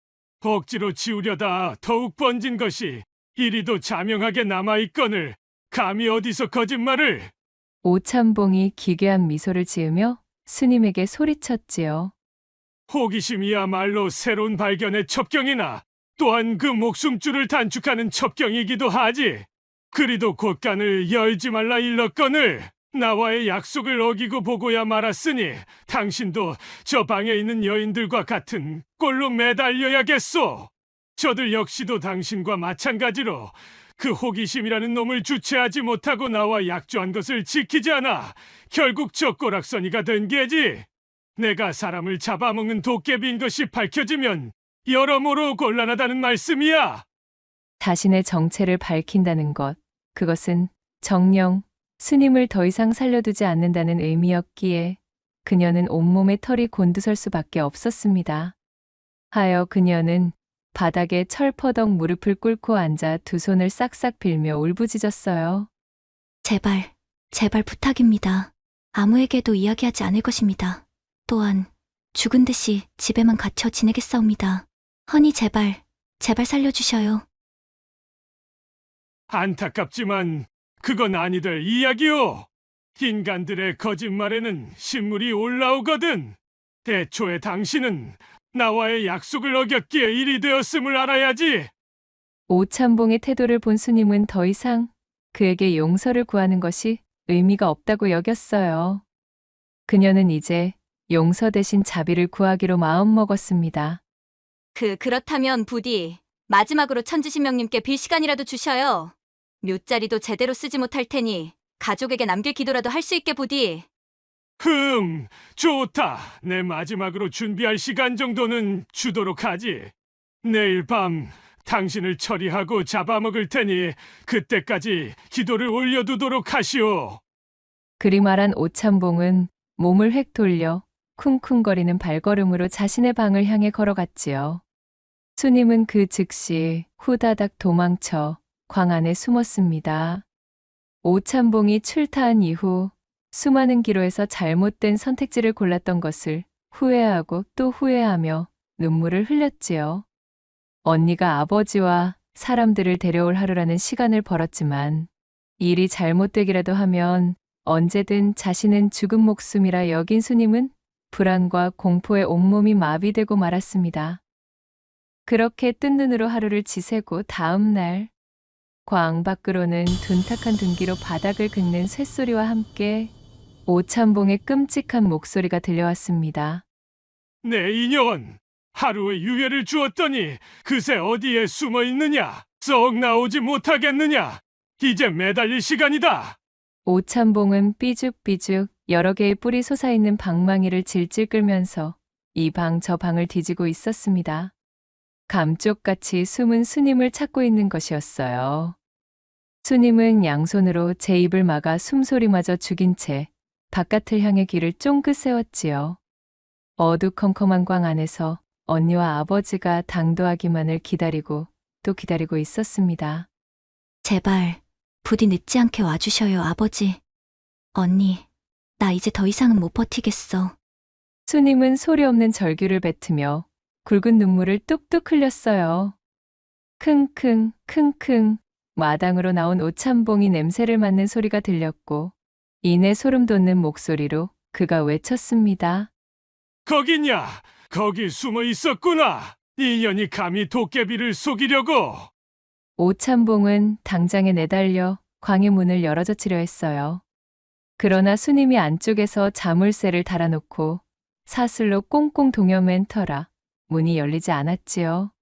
억지로 지우려다 더욱 번진 것이 이리도 자명하게 남아있거늘 감히 어디서 거짓말을. 오참봉이 기괴한 미소를 지으며 스님에게 소리쳤지요. 호기심이야말로 새로운 발견의 첩경이나 또한 그 목숨줄을 단축하는 첩경이기도 하지. 그리도 곳간을 열지 말라 일렀거늘 나와의 약속을 어기고 보고야 말았으니 당신도 저 방에 있는 여인들과 같은 꼴로 매달려야겠소. 저들 역시도 당신과 마찬가지로 그 호기심이라는 놈을 주체하지 못하고 나와 약조한 것을 지키지 않아 결국 저 꼬락서니가 된 게지. 내가 사람을 잡아먹는 도깨비인 것이 밝혀지면 여러모로 곤란하다는 말씀이야. 자신의 정체를 밝힌다는 것, 그것은 정녕 스님을 더 이상 살려두지 않는다는 의미였기에 그녀는 온몸에 털이 곤두설 수밖에 없었습니다. 하여 그녀는 바닥에 철퍼덕 무릎을 꿇고 앉아 두 손을 싹싹 빌며 울부짖었어요. 제발 부탁입니다. 아무에게도 이야기하지 않을 것입니다. 또한 죽은 듯이 집에만 갇혀 지내겠사옵니다. 허니 제발 살려주셔요. 안타깝지만 그건 아니될 이야기요. 인간들의 거짓말에는 신물이 올라오거든. 대초에 당신은 나와의 약속을 어겼기에 일이 되었음을 알아야지. 오참봉의 태도를 본 스님은 더 이상 그에게 용서를 구하는 것이 의미가 없다고 여겼어요. 그녀는 이제 용서 대신 자비를 구하기로 마음먹었습니다. 그렇다면 부디 마지막으로 천지신명님께 빌 시간이라도 주셔요. 묘자리도 제대로 쓰지 못할 테니 가족에게 남길 기도라도 할 수 있게 부디. 좋다. 내 마지막으로 준비할 시간 정도는 주도록 하지. 내일 밤 당신을 처리하고 잡아먹을 테니 그때까지 기도를 올려두도록 하시오. 그리 말한 오참봉은 몸을 획 돌려 쿵쿵거리는 발걸음으로 자신의 방을 향해 걸어갔지요. 스님은 그 즉시 후다닥 도망쳐 광 안에 숨었습니다. 오참봉이 출타한 이후 수많은 기로에서 잘못된 선택지를 골랐던 것을 후회하고 또 후회하며 눈물을 흘렸지요. 언니가 아버지와 사람들을 데려올 하루라는 시간을 벌었지만 일이 잘못되기라도 하면 언제든 자신은 죽은 목숨이라 여긴 스님은 불안과 공포에 온몸이 마비되고 말았습니다. 그렇게 뜬 눈으로 하루를 지새고 다음 날 광 밖으로는 둔탁한 둔기로 바닥을 긁는 쇳소리와 함께 오찬봉의 끔찍한 목소리가 들려왔습니다. 내 인연! 하루의 유예를 주었더니 그새 어디에 숨어 있느냐? 썩 나오지 못하겠느냐? 이제 매달릴 시간이다! 오찬봉은 삐죽삐죽 여러 개의 뿔이 솟아있는 방망이를 질질 끌면서 이 방 저 방을 뒤지고 있었습니다. 감쪽같이 숨은 스님을 찾고 있는 것이었어요. 스님은 양손으로 제 입을 막아 숨소리마저 죽인 채 바깥을 향해 귀를 쫑긋 세웠지요. 어두컴컴한 광 안에서 언니와 아버지가 당도하기만을 기다리고 또 기다리고 있었습니다. 제발 부디 늦지 않게 와주셔요, 아버지. 언니, 나 이제 더 이상은 못 버티겠어. 스님은 소리 없는 절규를 뱉으며 굵은 눈물을 뚝뚝 흘렸어요. 킁킁 킁킁 마당으로 나온 오찬봉이 냄새를 맡는 소리가 들렸고 이내 소름 돋는 목소리로 그가 외쳤습니다. 거기냐? 거기 숨어 있었구나! 인연이 감히 도깨비를 속이려고! 오찬봉은 당장에 내달려 광의 문을 열어젖히려 했어요. 그러나 수님이 안쪽에서 자물쇠를 달아놓고 사슬로 꽁꽁 동여맨 터라 문이 열리지 않았지요.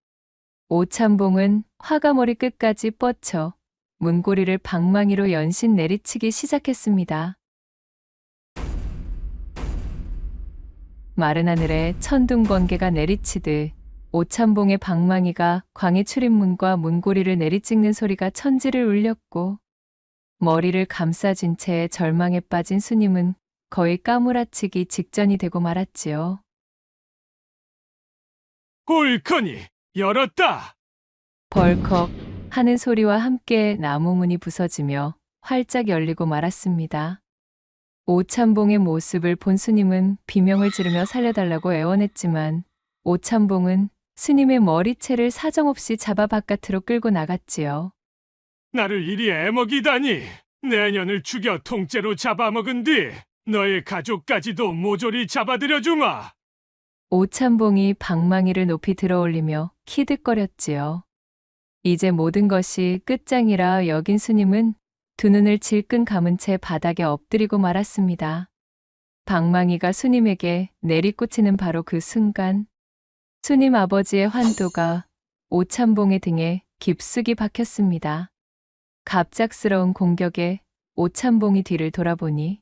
오찬봉은 화가 머리 끝까지 뻗쳐 문고리를 방망이로 연신 내리치기 시작했습니다. 마른 하늘에 천둥 번개가 내리치듯 오찬봉의 방망이가 광의 출입문과 문고리를 내리찍는 소리가 천지를 울렸고 머리를 감싸진 채 절망에 빠진 수님은 거의 까무라치기 직전이 되고 말았지요. 옳거니 열었다! 벌컥 하는 소리와 함께 나무 문이 부서지며 활짝 열리고 말았습니다. 오찬봉의 모습을 본 스님은 비명을 지르며 살려달라고 애원했지만 오찬봉은 스님의 머리채를 사정없이 잡아 바깥으로 끌고 나갔지요. 나를 이리 애먹이다니! 내년을 죽여 통째로 잡아먹은 뒤 너의 가족까지도 모조리 잡아들여주마! 오찬봉이 방망이를 높이 들어올리며 키득거렸지요. 이제 모든 것이 끝장이라 여긴 스님은 두 눈을 질끈 감은 채 바닥에 엎드리고 말았습니다. 방망이가 스님에게 내리꽂히는 바로 그 순간 스님 아버지의 환도가 오찬봉의 등에 깊숙이 박혔습니다. 갑작스러운 공격에 오찬봉이 뒤를 돌아보니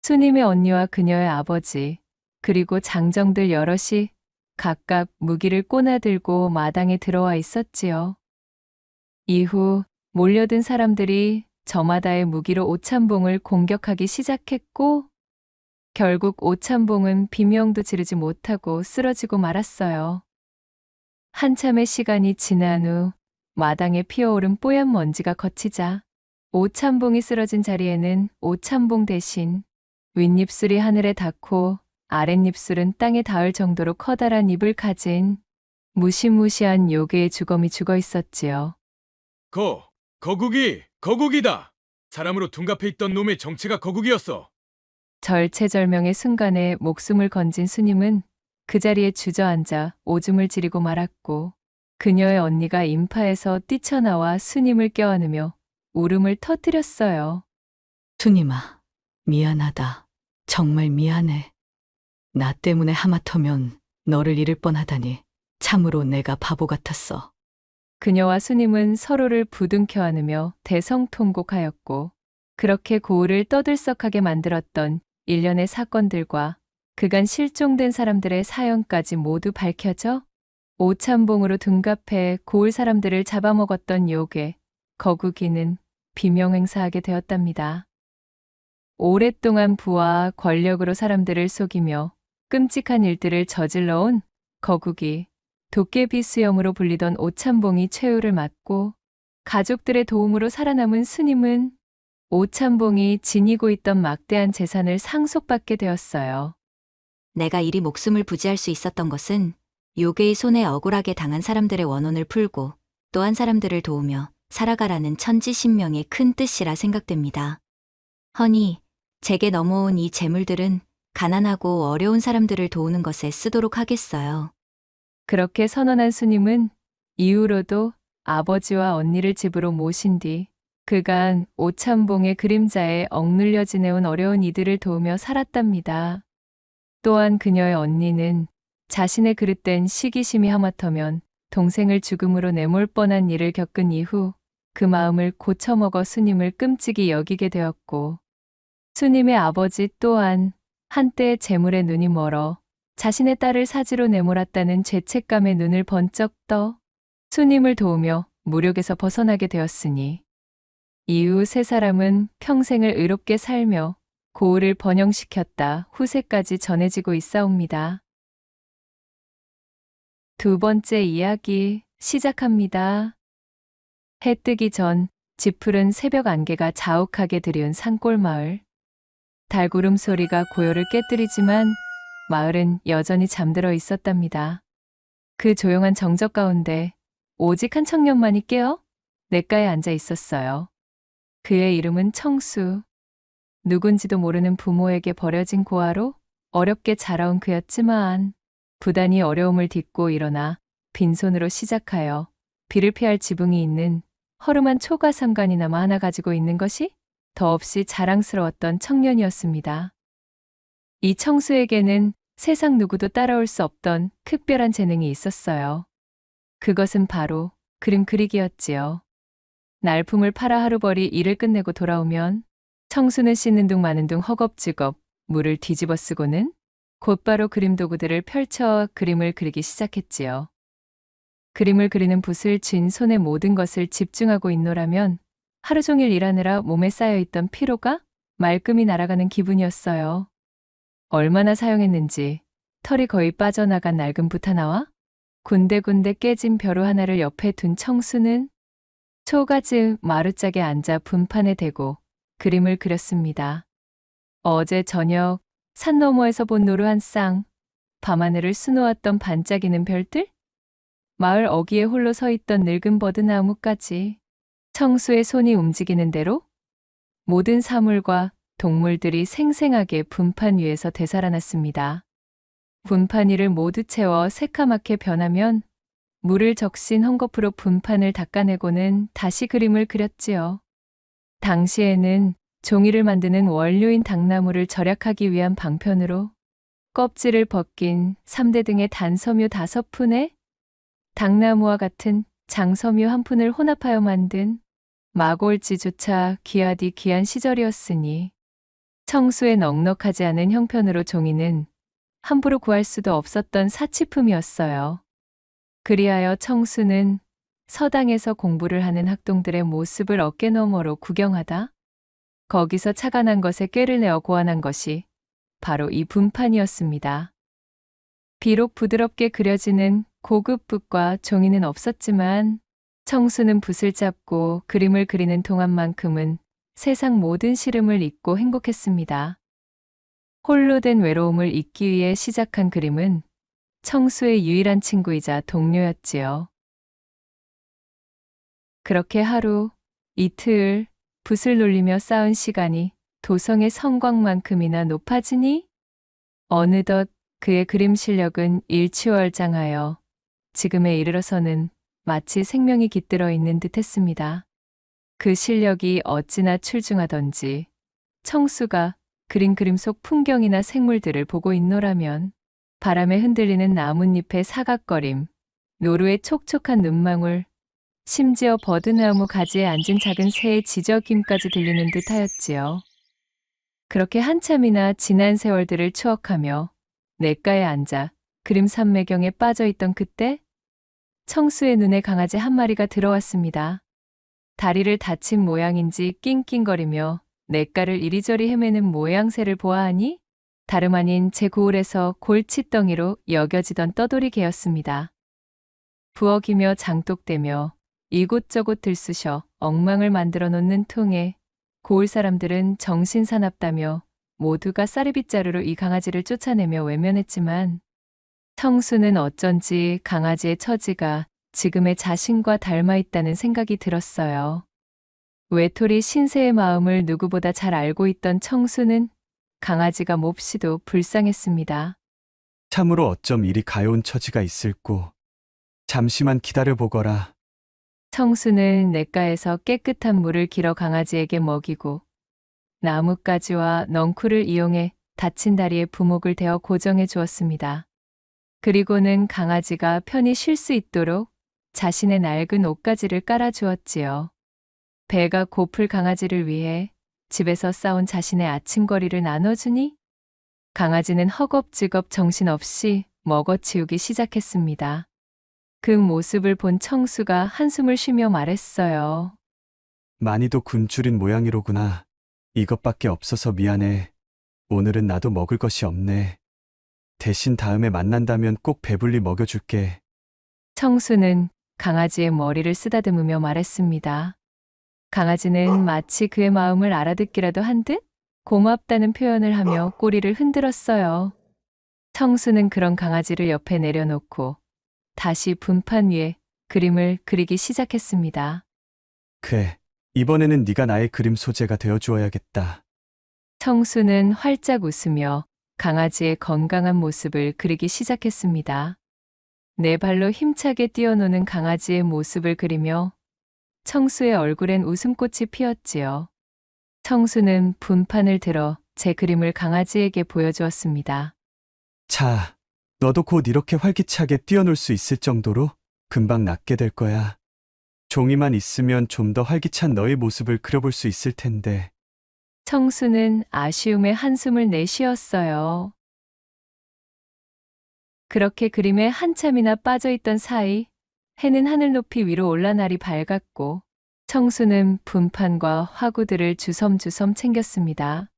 스님의 언니와 그녀의 아버지 그리고 장정들 여럿이 각각 무기를 꼬나들고 마당에 들어와 있었지요. 이후 몰려든 사람들이 저마다의 무기로 오찬봉을 공격하기 시작했고 결국 오찬봉은 비명도 지르지 못하고 쓰러지고 말았어요. 한참의 시간이 지난 후 마당에 피어오른 뽀얀 먼지가 걷히자 오찬봉이 쓰러진 자리에는 오찬봉 대신 윗입술이 하늘에 닿고 아랫입술은 땅에 닿을 정도로 커다란 입을 가진 무시무시한 요괴의 주검이 죽어 있었지요. 거국이다! 사람으로 둔갑해 있던 놈의 정체가 거국이었어! 절체절명의 순간에 목숨을 건진 스님은 그 자리에 주저앉아 오줌을 지리고 말았고 그녀의 언니가 인파에서 뛰쳐나와 스님을 껴안으며 울음을 터뜨렸어요. 투님아, 미안하다. 정말 미안해. 나 때문에 하마터면 너를 잃을 뻔하다니 참으로 내가 바보 같았어. 그녀와 스님은 서로를 부둥켜 안으며 대성통곡하였고 그렇게 고을을 떠들썩하게 만들었던 일련의 사건들과 그간 실종된 사람들의 사연까지 모두 밝혀져 오찬봉으로 둔갑해 고을 사람들을 잡아먹었던 요괴 거국이는 비명행사하게 되었답니다. 오랫동안 부와 권력으로 사람들을 속이며 끔찍한 일들을 저질러온 거국이 도깨비 수염으로 불리던 오찬봉이 최후를 맞고 가족들의 도움으로 살아남은 스님은 오찬봉이 지니고 있던 막대한 재산을 상속받게 되었어요. 내가 이리 목숨을 부지할 수 있었던 것은 요괴의 손에 억울하게 당한 사람들의 원혼을 풀고 또한 사람들을 도우며 살아가라는 천지신명의 큰 뜻이라 생각됩니다. 허니, 제게 넘어온 이 재물들은 가난하고 어려운 사람들을 도우는 것에 쓰도록 하겠어요. 그렇게 선언한 스님은 이후로도 아버지와 언니를 집으로 모신 뒤 그간 오참봉의 그림자에 억눌려 지내온 어려운 이들을 도우며 살았답니다. 또한 그녀의 언니는 자신의 그릇된 시기심이 하마터면 동생을 죽음으로 내몰 뻔한 일을 겪은 이후 그 마음을 고쳐먹어 스님을 끔찍이 여기게 되었고, 스님의 아버지 또한 한때 재물에 눈이 멀어 자신의 딸을 사지로 내몰았다는 죄책감에 눈을 번쩍 떠 스님을 도우며 무력에서 벗어나게 되었으니, 이후 세 사람은 평생을 의롭게 살며 고을을 번영시켰다 후세까지 전해지고 있사옵니다. 두 번째 이야기 시작합니다. 해 뜨기 전 짙푸른 새벽 안개가 자욱하게 들이운 산골 마을. 달구름 소리가 고요를 깨뜨리지만 마을은 여전히 잠들어 있었답니다. 그 조용한 정적 가운데 오직 한 청년만이 깨어 냇가에 앉아 있었어요. 그의 이름은 청수. 누군지도 모르는 부모에게 버려진 고아로 어렵게 자라온 그였지만 부단히 어려움을 딛고 일어나 빈손으로 시작하여 비를 피할 지붕이 있는 허름한 초가삼간이나마 하나 가지고 있는 것이 더없이 자랑스러웠던 청년이었습니다. 이 청수에게는 세상 누구도 따라올 수 없던 특별한 재능이 있었어요. 그것은 바로 그림 그리기였지요. 날품을 팔아 하루벌이 일을 끝내고 돌아오면 청수는 씻는 둥 마는 둥 허겁지겁 물을 뒤집어 쓰고는 곧바로 그림 도구들을 펼쳐 그림을 그리기 시작했지요. 그림을 그리는 붓을 쥔 손의 모든 것을 집중하고 있노라면 하루 종일 일하느라 몸에 쌓여있던 피로가 말끔히 날아가는 기분이었어요. 얼마나 사용했는지 털이 거의 빠져나간 낡은 붓 하나와 군데군데 깨진 벼루 하나를 옆에 둔 청수는 초가즈 마루짝에 앉아 분판에 대고 그림을 그렸습니다. 어제 저녁 산 너머에서 본 노루 한 쌍, 밤하늘을 수놓았던 반짝이는 별들, 마을 어귀에 홀로 서 있던 늙은 버드나무까지 청수의 손이 움직이는 대로 모든 사물과 동물들이 생생하게 분판 위에서 되살아났습니다. 분판 위를 모두 채워 새카맣게 변하면 물을 적신 헝겊으로 분판을 닦아내고는 다시 그림을 그렸지요. 당시에는 종이를 만드는 원료인 당나무를 절약하기 위한 방편으로 껍질을 벗긴 3대 등의 단섬유 5푼에 당나무와 같은 장섬유 1푼을 혼합하여 만든 마골지조차 귀하디 귀한 시절이었으니 청수의 넉넉하지 않은 형편으로 종이는 함부로 구할 수도 없었던 사치품이었어요. 그리하여 청수는 서당에서 공부를 하는 학동들의 모습을 어깨너머로 구경하다 거기서 차가 난 것에 꾀를 내어 고안한 것이 바로 이 분판이었습니다. 비록 부드럽게 그려지는 고급 붓과 종이는 없었지만 청수는 붓을 잡고 그림을 그리는 동안만큼은 세상 모든 시름을 잊고 행복했습니다. 홀로 된 외로움을 잊기 위해 시작한 그림은 청수의 유일한 친구이자 동료였지요. 그렇게 하루, 이틀, 붓을 놀리며 쌓은 시간이 도성의 성곽만큼이나 높아지니 어느덧 그의 그림 실력은 일취월장하여 지금에 이르러서는 마치 생명이 깃들어 있는 듯 했습니다. 그 실력이 어찌나 출중하던지 청수가 그린 그림 속 풍경이나 생물들을 보고 있노라면 바람에 흔들리는 나뭇잎의 사각거림, 노루의 촉촉한 눈망울, 심지어 버드나무 가지에 앉은 작은 새의 지저귀까지 들리는 듯 하였지요. 그렇게 한참이나 지난 세월들을 추억하며 냇가에 앉아 그림 산매경에 빠져있던 그때 청수의 눈에 강아지 한 마리가 들어왔습니다. 다리를 다친 모양인지 낑낑거리며 냇가를 이리저리 헤매는 모양새를 보아하니 다름 아닌 제 고을에서 골칫덩이로 여겨지던 떠돌이 개였습니다. 부엌이며 장독대며 이곳저곳 들쑤셔 엉망을 만들어 놓는 통에 고을 사람들은 정신사납다며 모두가 쌀이빗자루로 이 강아지를 쫓아내며 외면했지만 청수는 어쩐지 강아지의 처지가 지금의 자신과 닮아 있다는 생각이 들었어요. 외톨이 신세의 마음을 누구보다 잘 알고 있던 청수는 강아지가 몹시도 불쌍했습니다. 참으로 어쩜 이리 가여운 처지가 있을꼬. 잠시만 기다려보거라. 청수는 냇가에서 깨끗한 물을 길어 강아지에게 먹이고 나뭇가지와 넝쿨을 이용해 다친 다리에 부목을 대어 고정해 주었습니다. 그리고는 강아지가 편히 쉴 수 있도록 자신의 낡은 옷가지를 깔아 주었지요. 배가 고플 강아지를 위해 집에서 싸온 자신의 아침거리를 나눠주니 강아지는 허겁지겁 정신없이 먹어치우기 시작했습니다. 그 모습을 본 청수가 한숨을 쉬며 말했어요. 많이도 굶주린 모양이로구나. 이것밖에 없어서 미안해. 오늘은 나도 먹을 것이 없네. 대신 다음에 만난다면 꼭 배불리 먹여줄게. 청수는 강아지의 머리를 쓰다듬으며 말했습니다. 강아지는 마치 그의 마음을 알아듣기라도 한 듯 고맙다는 표현을 하며 꼬리를 흔들었어요. 청수는 그런 강아지를 옆에 내려놓고 다시 분판 위에 그림을 그리기 시작했습니다. 그래, 이번에는 네가 나의 그림 소재가 되어주어야겠다. 청수는 활짝 웃으며 강아지의 건강한 모습을 그리기 시작했습니다. 네 발로 힘차게 뛰어노는 강아지의 모습을 그리며 청수의 얼굴엔 웃음꽃이 피었지요. 청수는 분판을 들어 제 그림을 강아지에게 보여주었습니다. 자, 너도 곧 이렇게 활기차게 뛰어놀 수 있을 정도로 금방 낫게 될 거야. 종이만 있으면 좀 더 활기찬 너의 모습을 그려볼 수 있을 텐데. 청수는 아쉬움에 한숨을 내쉬었어요. 그렇게 그림에 한참이나 빠져있던 사이 해는 하늘 높이 위로 올라 날이 밝았고 청수는 분판과 화구들을 주섬주섬 챙겼습니다.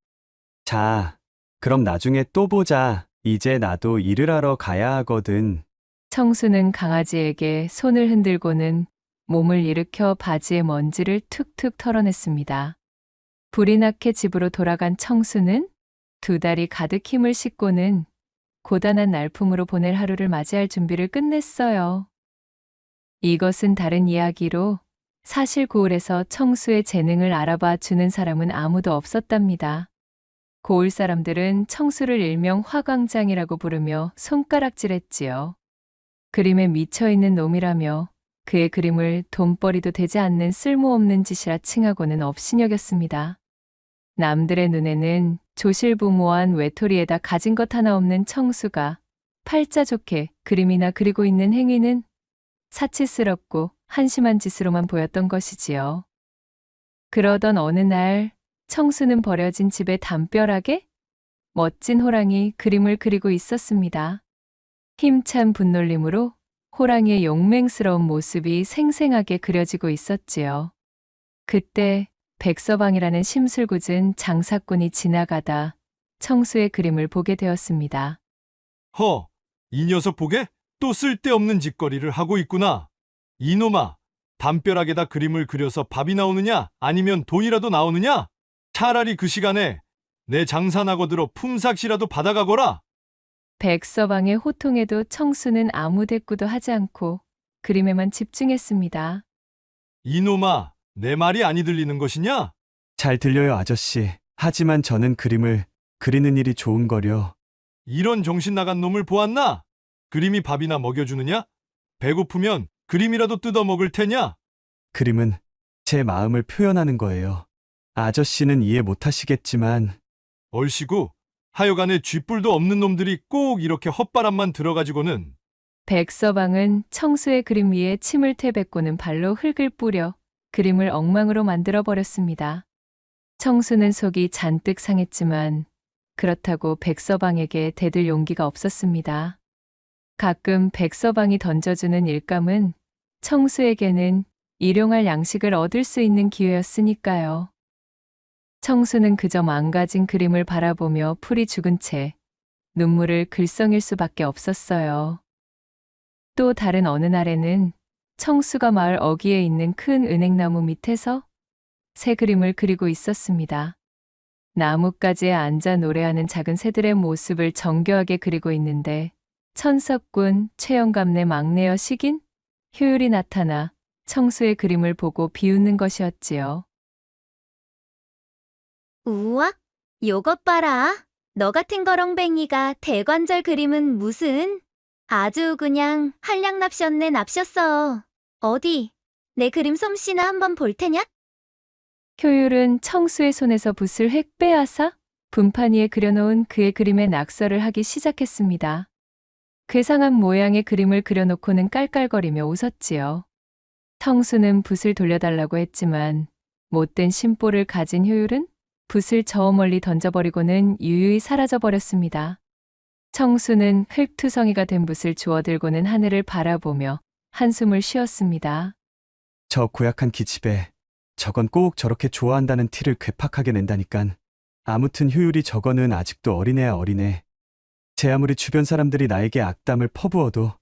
자, 그럼 나중에 또 보자. 이제 나도 일을 하러 가야 하거든. 청수는 강아지에게 손을 흔들고는 몸을 일으켜 바지의 먼지를 툭툭 털어냈습니다. 불이 나게 집으로 돌아간 청수는 두 다리 가득 힘을 싣고는 고단한 날품으로 보낼 하루를 맞이할 준비를 끝냈어요. 이것은 다른 이야기로 사실 고을에서 청수의 재능을 알아봐 주는 사람은 아무도 없었답니다. 고을 사람들은 청수를 일명 화광장이라고 부르며 손가락질했지요. 그림에 미쳐있는 놈이라며 그의 그림을 돈벌이도 되지 않는 쓸모없는 짓이라 칭하고는 업신여겼습니다. 남들의 눈에는 조실부모한 외톨이에다 가진 것 하나 없는 청수가 팔자 좋게 그림이나 그리고 있는 행위는 사치스럽고 한심한 짓으로만 보였던 것이지요. 그러던 어느 날 청수는 버려진 집에 담벼락에 멋진 호랑이 그림을 그리고 있었습니다. 힘찬 분놀림으로 호랑이의 용맹스러운 모습이 생생하게 그려지고 있었지요. 그때 백서방이라는 심술궂은 장사꾼이 지나가다 청수의 그림을 보게 되었습니다. 허, 이 녀석 보게? 또 쓸데없는 짓거리를 하고 있구나. 이놈아, 담벼락에다 그림을 그려서 밥이 나오느냐? 아니면 돈이라도 나오느냐? 차라리 그 시간에 내 장사 나고 들어 품삯이라도 받아가거라. 백서방의 호통에도 청수는 아무 대꾸도 하지 않고 그림에만 집중했습니다. 이놈아, 내 말이 아니 들리는 것이냐? 잘 들려요, 아저씨. 하지만 저는 그림을 그리는 일이 좋은 거려. 이런 정신 나간 놈을 보았나? 그림이 밥이나 먹여주느냐? 배고프면 그림이라도 뜯어 먹을 테냐? 그림은 제 마음을 표현하는 거예요. 아저씨는 이해 못하시겠지만 얼씨구, 하여간에 쥐뿔도 없는 놈들이 꼭 이렇게 헛바람만 들어가지고는. 백서방은 청수의 그림 위에 침을 퇴뱉고는 발로 흙을 뿌려 그림을 엉망으로 만들어 버렸습니다. 청수는 속이 잔뜩 상했지만 그렇다고 백서방에게 대들 용기가 없었습니다. 가끔 백서방이 던져주는 일감은 청수에게는 일용할 양식을 얻을 수 있는 기회였으니까요. 청수는 그저 망가진 그림을 바라보며 풀이 죽은 채 눈물을 글썽일 수밖에 없었어요. 또 다른 어느 날에는 청수가 마을 어귀에 있는 큰 은행나무 밑에서 새 그림을 그리고 있었습니다. 나뭇가지에 앉아 노래하는 작은 새들의 모습을 정교하게 그리고 있는데 천석군 최영감네 막내여 식인 효율이 나타나 청수의 그림을 보고 비웃는 것이었지요. 우와, 요것 봐라. 너 같은 거렁뱅이가 대관절 그림은 무슨? 아주 그냥 한량 납셨네 납셨어. 어디 내 그림 솜씨나 한번 볼 테냐? 효율은 청수의 손에서 붓을 획 빼앗아 분판 위에 그려놓은 그의 그림에 낙서를 하기 시작했습니다. 괴상한 모양의 그림을 그려놓고는 깔깔거리며 웃었지요. 청수는 붓을 돌려달라고 했지만 못된 심보를 가진 효율은 붓을 저 멀리 던져버리고는 유유히 사라져버렸습니다. 청수는 흙투성이가 된 붓을 주워들고는 하늘을 바라보며 한숨을 쉬었습니다. 저 고약한 기집애. 저건 꼭 저렇게 좋아한다는 티를 괴팍하게 낸다니깐. 아무튼 효율이 저거는 아직도 어린애야 어린애. 제 아무리 주변 사람들이 나에게 악담을 퍼부어도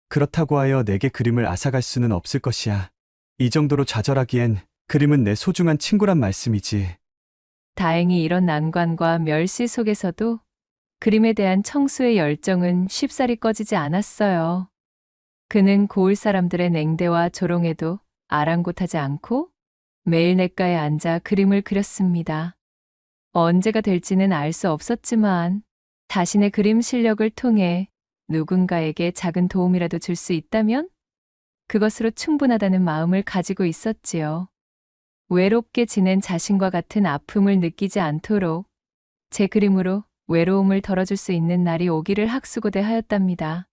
그렇다고 하여 내게 그림을 앗아갈 수는 없을 것이야. 이 정도로 좌절하기엔 그림은 내 소중한 친구란 말씀이지. 다행히 이런 난관과 멸시 속에서도 그림에 대한 청수의 열정은 쉽사리 꺼지지 않았어요. 그는 고을 사람들의 냉대와 조롱에도 아랑곳하지 않고 매일 냇가에 앉아 그림을 그렸습니다. 언제가 될지는 알 수 없었지만 자신의 그림 실력을 통해 누군가에게 작은 도움이라도 줄 수 있다면 그것으로 충분하다는 마음을 가지고 있었지요. 외롭게 지낸 자신과 같은 아픔을 느끼지 않도록 제 그림으로 외로움을 덜어줄 수 있는 날이 오기를 학수고대하였답니다.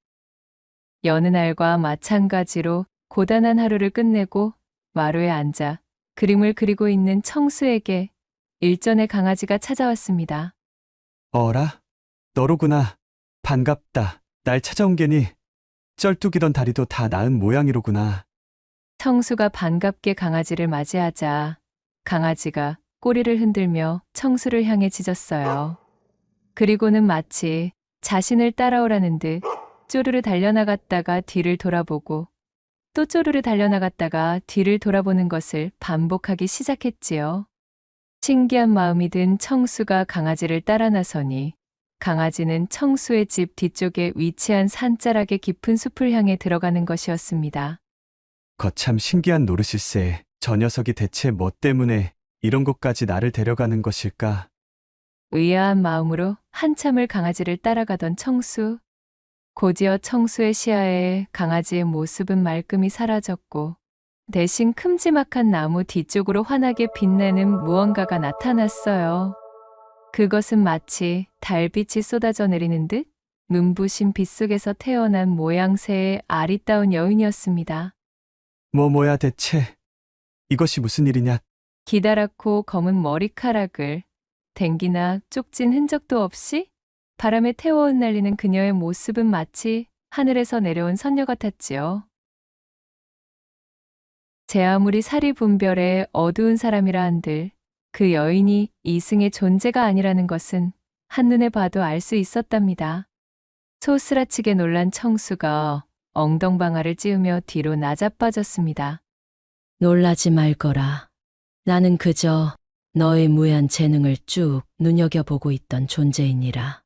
여느 날과 마찬가지로 고단한 하루를 끝내고 마루에 앉아 그림을 그리고 있는 청수에게 일전의 강아지가 찾아왔습니다. 어라? 너로구나. 반갑다. 날 찾아온 게니 쩔뚝이던 다리도 다 나은 모양이로구나. 청수가 반갑게 강아지를 맞이하자 강아지가 꼬리를 흔들며 청수를 향해 짖었어요. 그리고는 마치 자신을 따라오라는 듯 쪼르르 달려나갔다가 뒤를 돌아보고 또 쪼르르 달려나갔다가 뒤를 돌아보는 것을 반복하기 시작했지요. 신기한 마음이 든 청수가 강아지를 따라 나서니 강아지는 청수의 집 뒤쪽에 위치한 산자락의 깊은 숲을 향해 들어가는 것이었습니다. 거참 신기한 노릇일세. 저 녀석이 대체 뭐 때문에 이런 곳까지 나를 데려가는 것일까? 의아한 마음으로 한참을 강아지를 따라가던 청수. 곧이어 청수의 시야에 강아지의 모습은 말끔히 사라졌고 대신 큼지막한 나무 뒤쪽으로 환하게 빛나는 무언가가 나타났어요. 그것은 마치 달빛이 쏟아져 내리는 듯 눈부신 빛 속에서 태어난 모양새의 아리따운 여인이었습니다. 뭐야 대체. 이것이 무슨 일이냐? 기다랗고 검은 머리카락을 댕기나 쪽진 흔적도 없이 바람에 태워 흩날리는 그녀의 모습은 마치 하늘에서 내려온 선녀 같았지요. 제 아무리 사리 분별에 어두운 사람이라 한들 그 여인이 이승의 존재가 아니라는 것은 한눈에 봐도 알 수 있었답니다. 소스라치게 놀란 청수가 엉덩방아를 찌우며 뒤로 나자빠졌습니다. 놀라지 말거라. 나는 그저 너의 무해한 재능을 쭉 눈여겨보고 있던 존재이니라.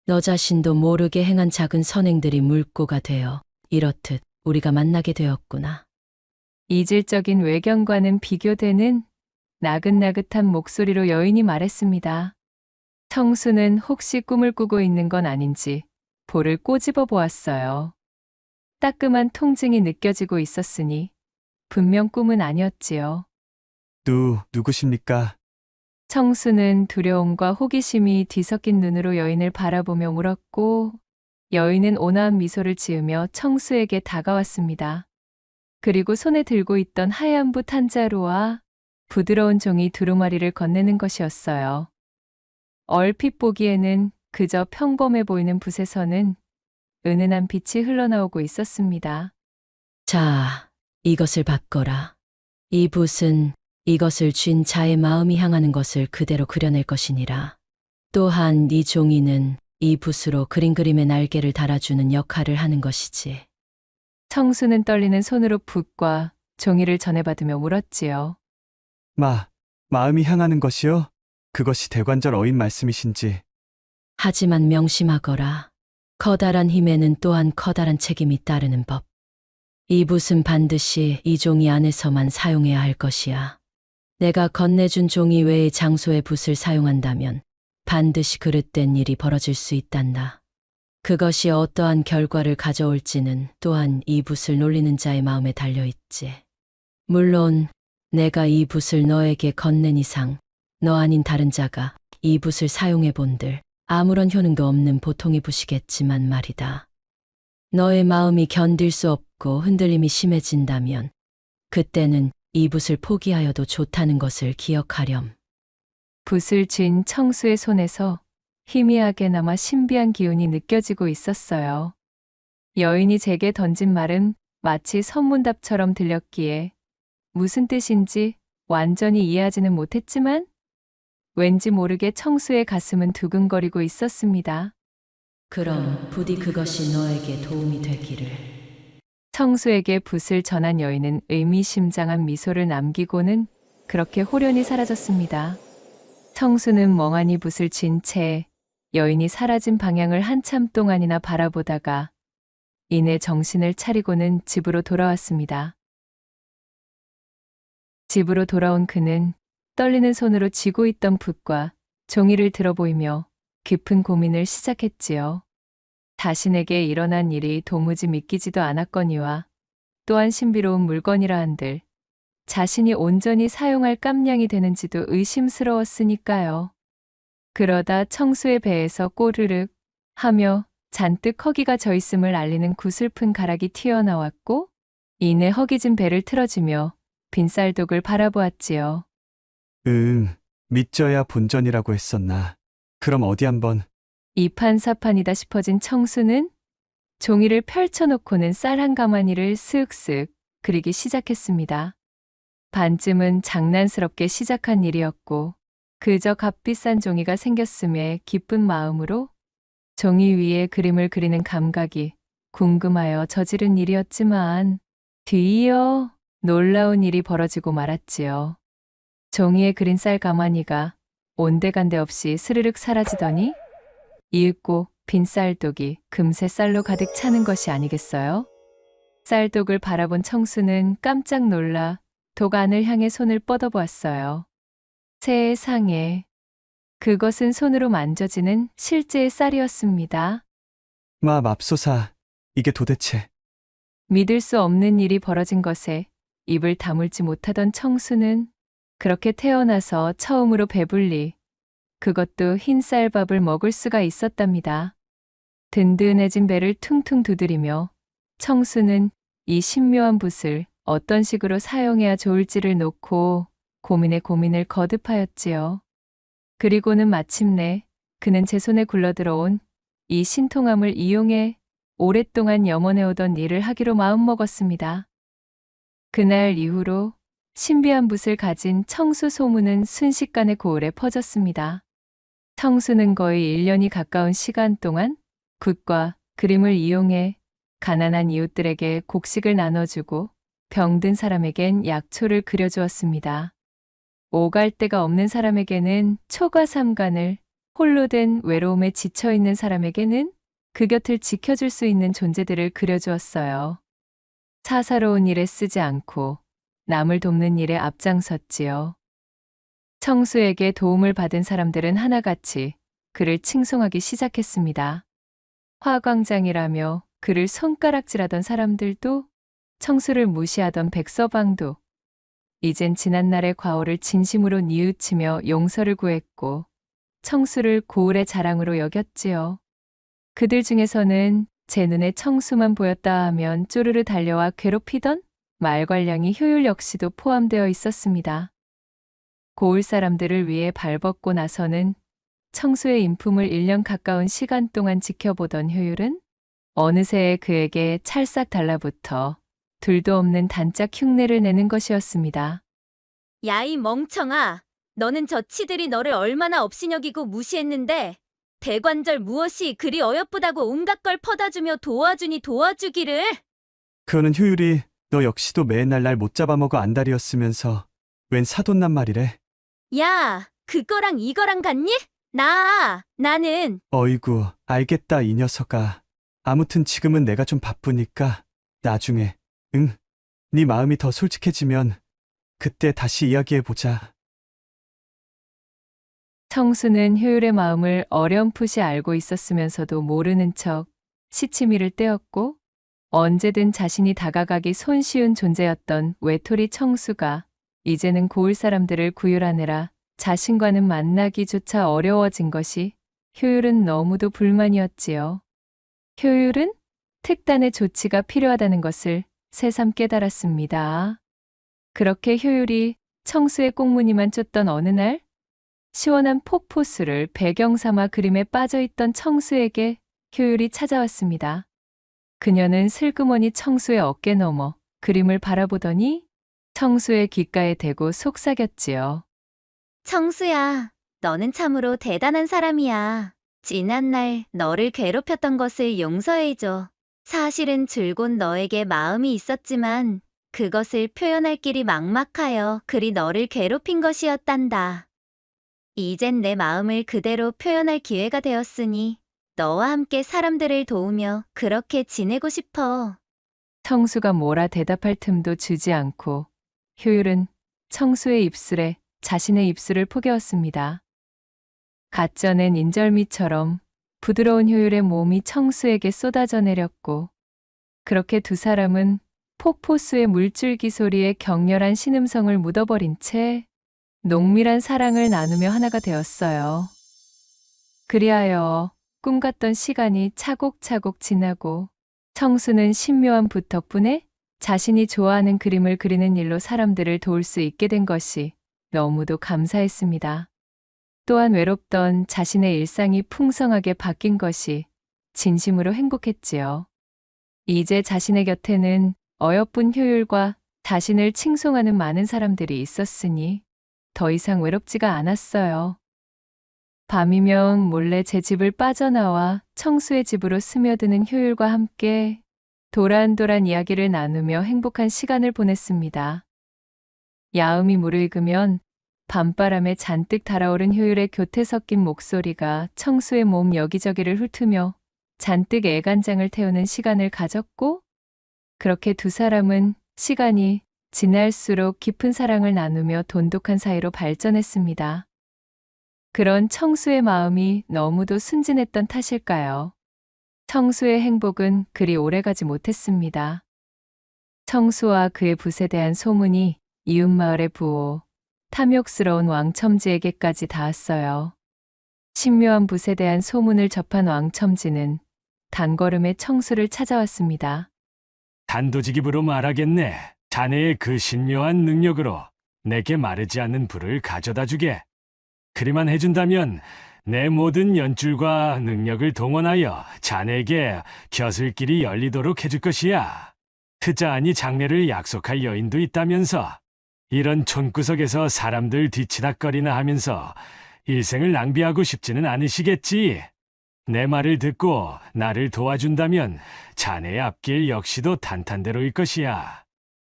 너 자신도 모르게 행한 작은 선행들이 물꼬가 되어 이렇듯 우리가 만나게 되었구나. 이질적인 외경과는 비교되는 나긋나긋한 목소리로 여인이 말했습니다. 청수는 혹시 꿈을 꾸고 있는 건 아닌지 볼을 꼬집어 보았어요. 따끔한 통증이 느껴지고 있었으니 분명 꿈은 아니었지요. 누구십니까? 청수는 두려움과 호기심이 뒤섞인 눈으로 여인을 바라보며 물었고 여인은 온화한 미소를 지으며 청수에게 다가왔습니다. 그리고 손에 들고 있던 하얀 붓 한 자루와 부드러운 종이 두루마리를 건네는 것이었어요. 얼핏 보기에는 그저 평범해 보이는 붓에서는 은은한 빛이 흘러나오고 있었습니다. 자, 이것을 받거라. 이 붓은 이것을 쥔 자의 마음이 향하는 것을 그대로 그려낼 것이니라. 또한 네 종이는 이 붓으로 그린 그림의 날개를 달아주는 역할을 하는 것이지. 청수는 떨리는 손으로 붓과 종이를 전해받으며 물었지요. 마음이 향하는 것이요? 그것이 대관절 어인 말씀이신지. 하지만 명심하거라. 커다란 힘에는 또한 커다란 책임이 따르는 법. 이 붓은 반드시 이 종이 안에서만 사용해야 할 것이야. 내가 건네준 종이 외의 장소의 붓을 사용한다면 반드시 그릇된 일이 벌어질 수 있단다. 그것이 어떠한 결과를 가져올지는 또한 이 붓을 놀리는 자의 마음에 달려있지. 물론 내가 이 붓을 너에게 건넨 이상 너 아닌 다른 자가 이 붓을 사용해 본들 아무런 효능도 없는 보통의 붓이겠지만 말이다. 너의 마음이 견딜 수 없고 흔들림이 심해진다면 그때는 이 붓을 포기하여도 좋다는 것을 기억하렴. 붓을 쥔 청수의 손에서 희미하게나마 신비한 기운이 느껴지고 있었어요. 여인이 제게 던진 말은 마치 선문답처럼 들렸기에 무슨 뜻인지 완전히 이해하지는 못했지만 왠지 모르게 청수의 가슴은 두근거리고 있었습니다. 그럼 부디 그것이 너에게 도움이 되기를. 청수에게 붓을 전한 여인은 의미심장한 미소를 남기고는 그렇게 호련히 사라졌습니다. 청수는 멍하니 붓을 쥔 채 여인이 사라진 방향을 한참 동안이나 바라보다가 이내 정신을 차리고는 집으로 돌아왔습니다. 집으로 돌아온 그는 떨리는 손으로 쥐고 있던 붓과 종이를 들어보이며 깊은 고민을 시작했지요. 자신에게 일어난 일이 도무지 믿기지도 않았거니와 또한 신비로운 물건이라 한들 자신이 온전히 사용할 깜냥이 되는지도 의심스러웠으니까요. 그러다 청수의 배에서 꼬르륵 하며 잔뜩 허기가 져 있음을 알리는 구슬픈 가락이 튀어나왔고 이내 허기진 배를 틀어지며 빈쌀독을 바라보았지요. 믿져야 본전이라고 했었나. 그럼 어디 한번. 이판사판이다 싶어진 청수는 종이를 펼쳐놓고는 쌀 한 가마니를 쓱쓱 그리기 시작했습니다. 반쯤은 장난스럽게 시작한 일이었고 그저 값비싼 종이가 생겼음에 기쁜 마음으로 종이 위에 그림을 그리는 감각이 궁금하여 저지른 일이었지만 뒤이어 놀라운 일이 벌어지고 말았지요. 종이에 그린 쌀 가마니가 온데간데 없이 스르륵 사라지더니 이윽고 빈 쌀독이 금세 쌀로 가득 차는 것이 아니겠어요? 쌀독을 바라본 청수는 깜짝 놀라 독 안을 향해 손을 뻗어보았어요. 세상에, 그것은 손으로 만져지는 실제의 쌀이었습니다. 맙소사, 이게 도대체. 믿을 수 없는 일이 벌어진 것에 입을 다물지 못하던 청수는 그렇게 태어나서 처음으로 배불리 그것도 흰 쌀밥을 먹을 수가 있었답니다. 든든해진 배를 퉁퉁 두드리며 청수는 이 신묘한 붓을 어떤 식으로 사용해야 좋을지를 놓고 고민에 고민을 거듭하였지요. 그리고는 마침내 그는 제 손에 굴러들어온 이 신통함을 이용해 오랫동안 염원해오던 일을 하기로 마음먹었습니다. 그날 이후로 신비한 붓을 가진 청수 소문은 순식간에 고을에 퍼졌습니다. 청수는 거의 1년이 가까운 시간 동안 붓과 그림을 이용해 가난한 이웃들에게 곡식을 나눠주고 병든 사람에겐 약초를 그려주었습니다. 오갈 데가 없는 사람에게는 초가 삼간을, 홀로 된 외로움에 지쳐있는 사람에게는 그 곁을 지켜줄 수 있는 존재들을 그려주었어요. 사사로운 일에 쓰지 않고 남을 돕는 일에 앞장섰지요. 청수에게 도움을 받은 사람들은 하나같이 그를 칭송하기 시작했습니다. 화광장이라며 그를 손가락질하던 사람들도 청수를 무시하던 백서방도 이젠 지난날의 과오를 진심으로 뉘우치며 용서를 구했고 청수를 고을의 자랑으로 여겼지요. 그들 중에서는 제 눈에 청수만 보였다 하면 쪼르르 달려와 괴롭히던 말괄량이 효율 역시도 포함되어 있었습니다. 고을 사람들을 위해 발벗고 나서는 청수의 인품을 1년 가까운 시간 동안 지켜보던 효율은 어느새 그에게 찰싹 달라붙어 둘도 없는 단짝 흉내를 내는 것이었습니다. 야, 이 멍청아. 너는 저 치들이 너를 얼마나 업신여기고 무시했는데 대관절 무엇이 그리 어여쁘다고 온갖 걸 퍼다주며 도와주니 도와주기를. 그거는 효율이 너 역시도 맨날 날 못 잡아먹어 안달이었으면서 웬 사돈난 말이래. 야, 그거랑 이거랑 같니? 나는 어이구, 알겠다 이 녀석아. 아무튼 지금은 내가 좀 바쁘니까 나중에, 네 마음이 더 솔직해지면 그때 다시 이야기해보자. 청수는 효율의 마음을 어렴풋이 알고 있었으면서도 모르는 척 시치미를 떼었고 언제든 자신이 다가가기 손쉬운 존재였던 외톨이 청수가 이제는 고을 사람들을 구휼하느라 자신과는 만나기조차 어려워진 것이 효율은 너무도 불만이었지요. 효율은 특단의 조치가 필요하다는 것을 새삼 깨달았습니다. 그렇게 효율이 청수의 꽁무니만 쫓던 어느 날 시원한 폭포수를 배경 삼아 그림에 빠져있던 청수에게 효율이 찾아왔습니다. 그녀는 슬그머니 청수의 어깨 너머 그림을 바라보더니 청수의 귓가에 대고 속삭였지요. 청수야, 너는 참으로 대단한 사람이야. 지난날 너를 괴롭혔던 것을 용서해줘. 사실은 줄곧 너에게 마음이 있었지만 그것을 표현할 길이 막막하여 그리 너를 괴롭힌 것이었단다. 이젠 내 마음을 그대로 표현할 기회가 되었으니 너와 함께 사람들을 도우며 그렇게 지내고 싶어. 청수가 뭐라 대답할 틈도 주지 않고 효율은 청수의 입술에 자신의 입술을 포개었습니다. 갓 쪄낸 인절미처럼 부드러운 효율의 몸이 청수에게 쏟아져 내렸고 그렇게 두 사람은 폭포수의 물줄기 소리에 격렬한 신음성을 묻어버린 채 농밀한 사랑을 나누며 하나가 되었어요. 그리하여 꿈같던 시간이 차곡차곡 지나고 청수는 신묘한 붓 덕분에 자신이 좋아하는 그림을 그리는 일로 사람들을 도울 수 있게 된 것이 너무도 감사했습니다. 또한 외롭던 자신의 일상이 풍성하게 바뀐 것이 진심으로 행복했지요. 이제 자신의 곁에는 어여쁜 효율과 자신을 칭송하는 많은 사람들이 있었으니 더 이상 외롭지가 않았어요. 밤이면 몰래 제 집을 빠져나와 청수의 집으로 스며드는 효율과 함께 도란도란 이야기를 나누며 행복한 시간을 보냈습니다. 야음이 무르익으면 밤바람에 잔뜩 달아오른 효율의 교태 섞인 목소리가 청수의 몸 여기저기를 훑으며 잔뜩 애간장을 태우는 시간을 가졌고 그렇게 두 사람은 시간이 지날수록 깊은 사랑을 나누며 돈독한 사이로 발전했습니다. 그런 청수의 마음이 너무도 순진했던 탓일까요? 청수의 행복은 그리 오래가지 못했습니다. 청수와 그의 붓에 대한 소문이 이웃마을의 부호, 탐욕스러운 왕첨지에게까지 닿았어요. 신묘한 붓에 대한 소문을 접한 왕첨지는 단걸음에 청수를 찾아왔습니다. 단도직입으로 말하겠네. 자네의 그 신묘한 능력으로 내게 마르지 않는 불을 가져다 주게. 그리만 해준다면 내 모든 연줄과 능력을 동원하여 자네에게 벼슬길이 열리도록 해줄 것이야. 트자하니 장례를 약속할 여인도 있다면서. 이런 촌구석에서 사람들 뒤치닥거리나 하면서 일생을 낭비하고 싶지는 않으시겠지. 내 말을 듣고 나를 도와준다면 자네의 앞길 역시도 탄탄대로일 것이야.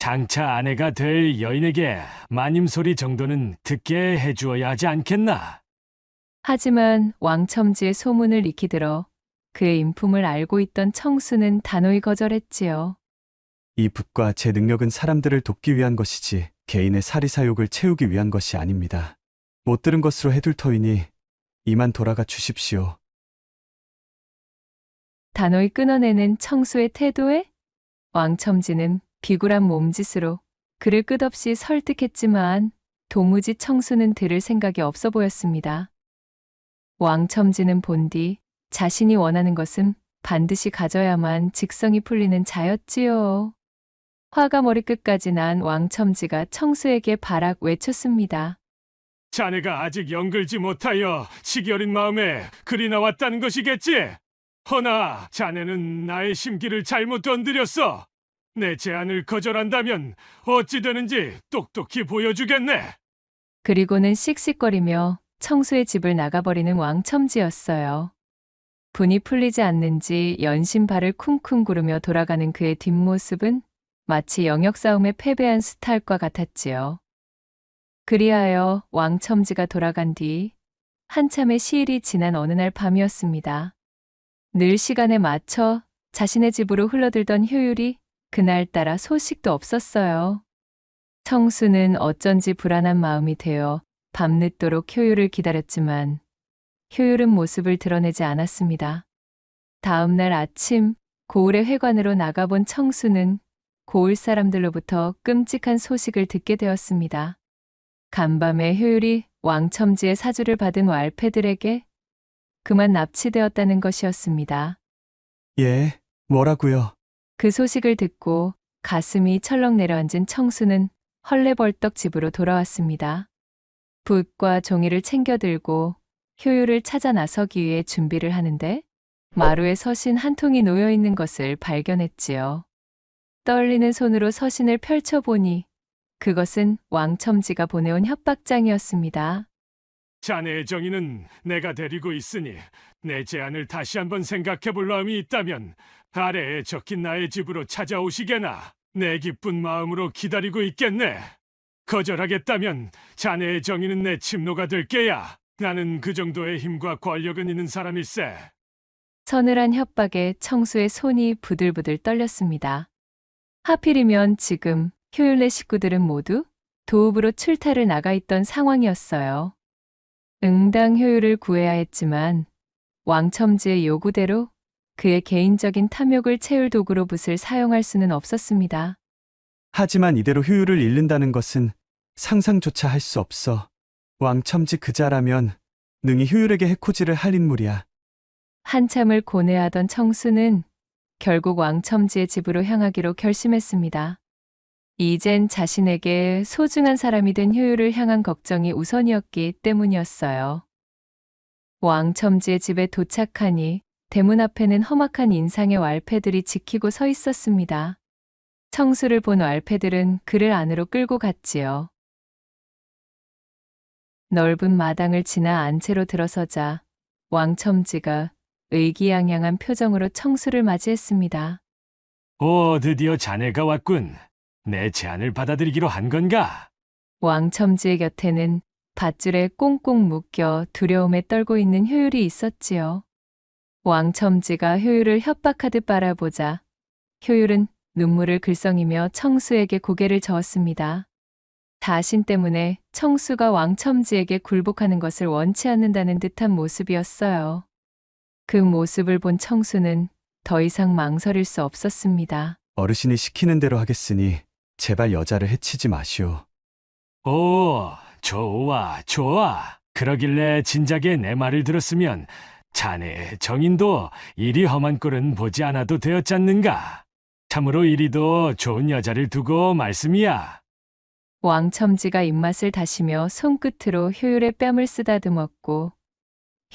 장차 아내가 될 여인에게 마님소리 정도는 듣게 해주어야 하지 않겠나? 하지만 왕첨지의 소문을 익히 들어 그의 인품을 알고 있던 청수는 단호히 거절했지요. 이 붓과 제 능력은 사람들을 돕기 위한 것이지 개인의 사리사욕을 채우기 위한 것이 아닙니다. 못 들은 것으로 해둘 터이니 이만 돌아가 주십시오. 단호히 끊어내는 청수의 태도에 왕첨지는 비굴한 몸짓으로 그를 끝없이 설득했지만 도무지 청수는 들을 생각이 없어 보였습니다. 왕첨지는 본디 자신이 원하는 것은 반드시 가져야만 직성이 풀리는 자였지요. 화가 머리끝까지 난 왕첨지가 청수에게 바락 외쳤습니다. 자네가 아직 연글지 못하여 시기 어린 마음에 글이 나왔다는 것이겠지? 허나 자네는 나의 심기를 잘못 건드렸어. 내 제안을 거절한다면 어찌 되는지 똑똑히 보여주겠네. 그리고는 씩씩거리며 청수의 집을 나가버리는 왕첨지였어요. 분이 풀리지 않는지 연신 발을 쿵쿵 구르며 돌아가는 그의 뒷모습은 마치 영역 싸움에 패배한 수탈과 같았지요. 그리하여 왕첨지가 돌아간 뒤 한참의 시일이 지난 어느 날 밤이었습니다. 늘 시간에 맞춰 자신의 집으로 흘러들던 효율이 그날따라 소식도 없었어요. 청수는 어쩐지 불안한 마음이 되어 밤늦도록 효율을 기다렸지만 효율은 모습을 드러내지 않았습니다. 다음 날 아침 고을의 회관으로 나가본 청수는 고을 사람들로부터 끔찍한 소식을 듣게 되었습니다. 간밤에 효율이 왕첨지의 사주를 받은 왈패들에게 그만 납치되었다는 것이었습니다. 예, 뭐라고요? 그 소식을 듣고 가슴이 철렁 내려앉은 청수는 헐레벌떡 집으로 돌아왔습니다. 붓과 종이를 챙겨 들고 효율을 찾아 나서기 위해 준비를 하는데 마루에 서신 한 통이 놓여 있는 것을 발견했지요. 떨리는 손으로 서신을 펼쳐보니 그것은 왕첨지가 보내온 협박장이었습니다. 자네의 정의는 내가 데리고 있으니 내 제안을 다시 한번 생각해 볼 마음이 있다면 아래에 적힌 나의 집으로 찾아오시게나. 내 기쁜 마음으로 기다리고 있겠네. 거절하겠다면 자네의 정의는 내 침노가 될 게야. 나는 그 정도의 힘과 권력은 있는 사람일세. 서늘한 협박에 청수의 손이 부들부들 떨렸습니다. 하필이면 지금 효율의 식구들은 모두 도읍으로 출타를 나가 있던 상황이었어요. 응당 효율을 구해야 했지만 왕첨지의 요구대로 그의 개인적인 탐욕을 채울 도구로 붓을 사용할 수는 없었습니다. 하지만 이대로 효율을 잃는다는 것은 상상조차 할 수 없어. 왕첨지 그자라면 능히 효율에게 해코지를 할 인물이야. 한참을 고뇌하던 청수는 결국 왕첨지의 집으로 향하기로 결심했습니다. 이젠 자신에게 소중한 사람이 된 효율을 향한 걱정이 우선이었기 때문이었어요. 왕첨지의 집에 도착하니 대문 앞에는 험악한 인상의 왈패들이 지키고 서 있었습니다. 청수를 본 왈패들은 그를 안으로 끌고 갔지요. 넓은 마당을 지나 안채로 들어서자 왕첨지가 의기양양한 표정으로 청수를 맞이했습니다. 오, 드디어 자네가 왔군. 내 제안을 받아들이기로 한 건가? 왕첨지의 곁에는 밧줄에 꽁꽁 묶여 두려움에 떨고 있는 효율이 있었지요. 왕첨지가 효율을 협박하듯 바라보자 효율은 눈물을 글썽이며 청수에게 고개를 저었습니다. 자신 때문에 청수가 왕첨지에게 굴복하는 것을 원치 않는다는 듯한 모습이었어요. 그 모습을 본 청수는 더 이상 망설일 수 없었습니다. 어르신이 시키는 대로 하겠으니 제발 여자를 해치지 마시오. 오, 좋아, 좋아. 그러길래 진작에 내 말을 들었으면 자네의 정인도 이리 험한 꼴은 보지 않아도 되었잖는가. 참으로 이리도 좋은 여자를 두고 말씀이야. 왕첨지가 입맛을 다시며 손끝으로 효율의 뺨을 쓰다듬었고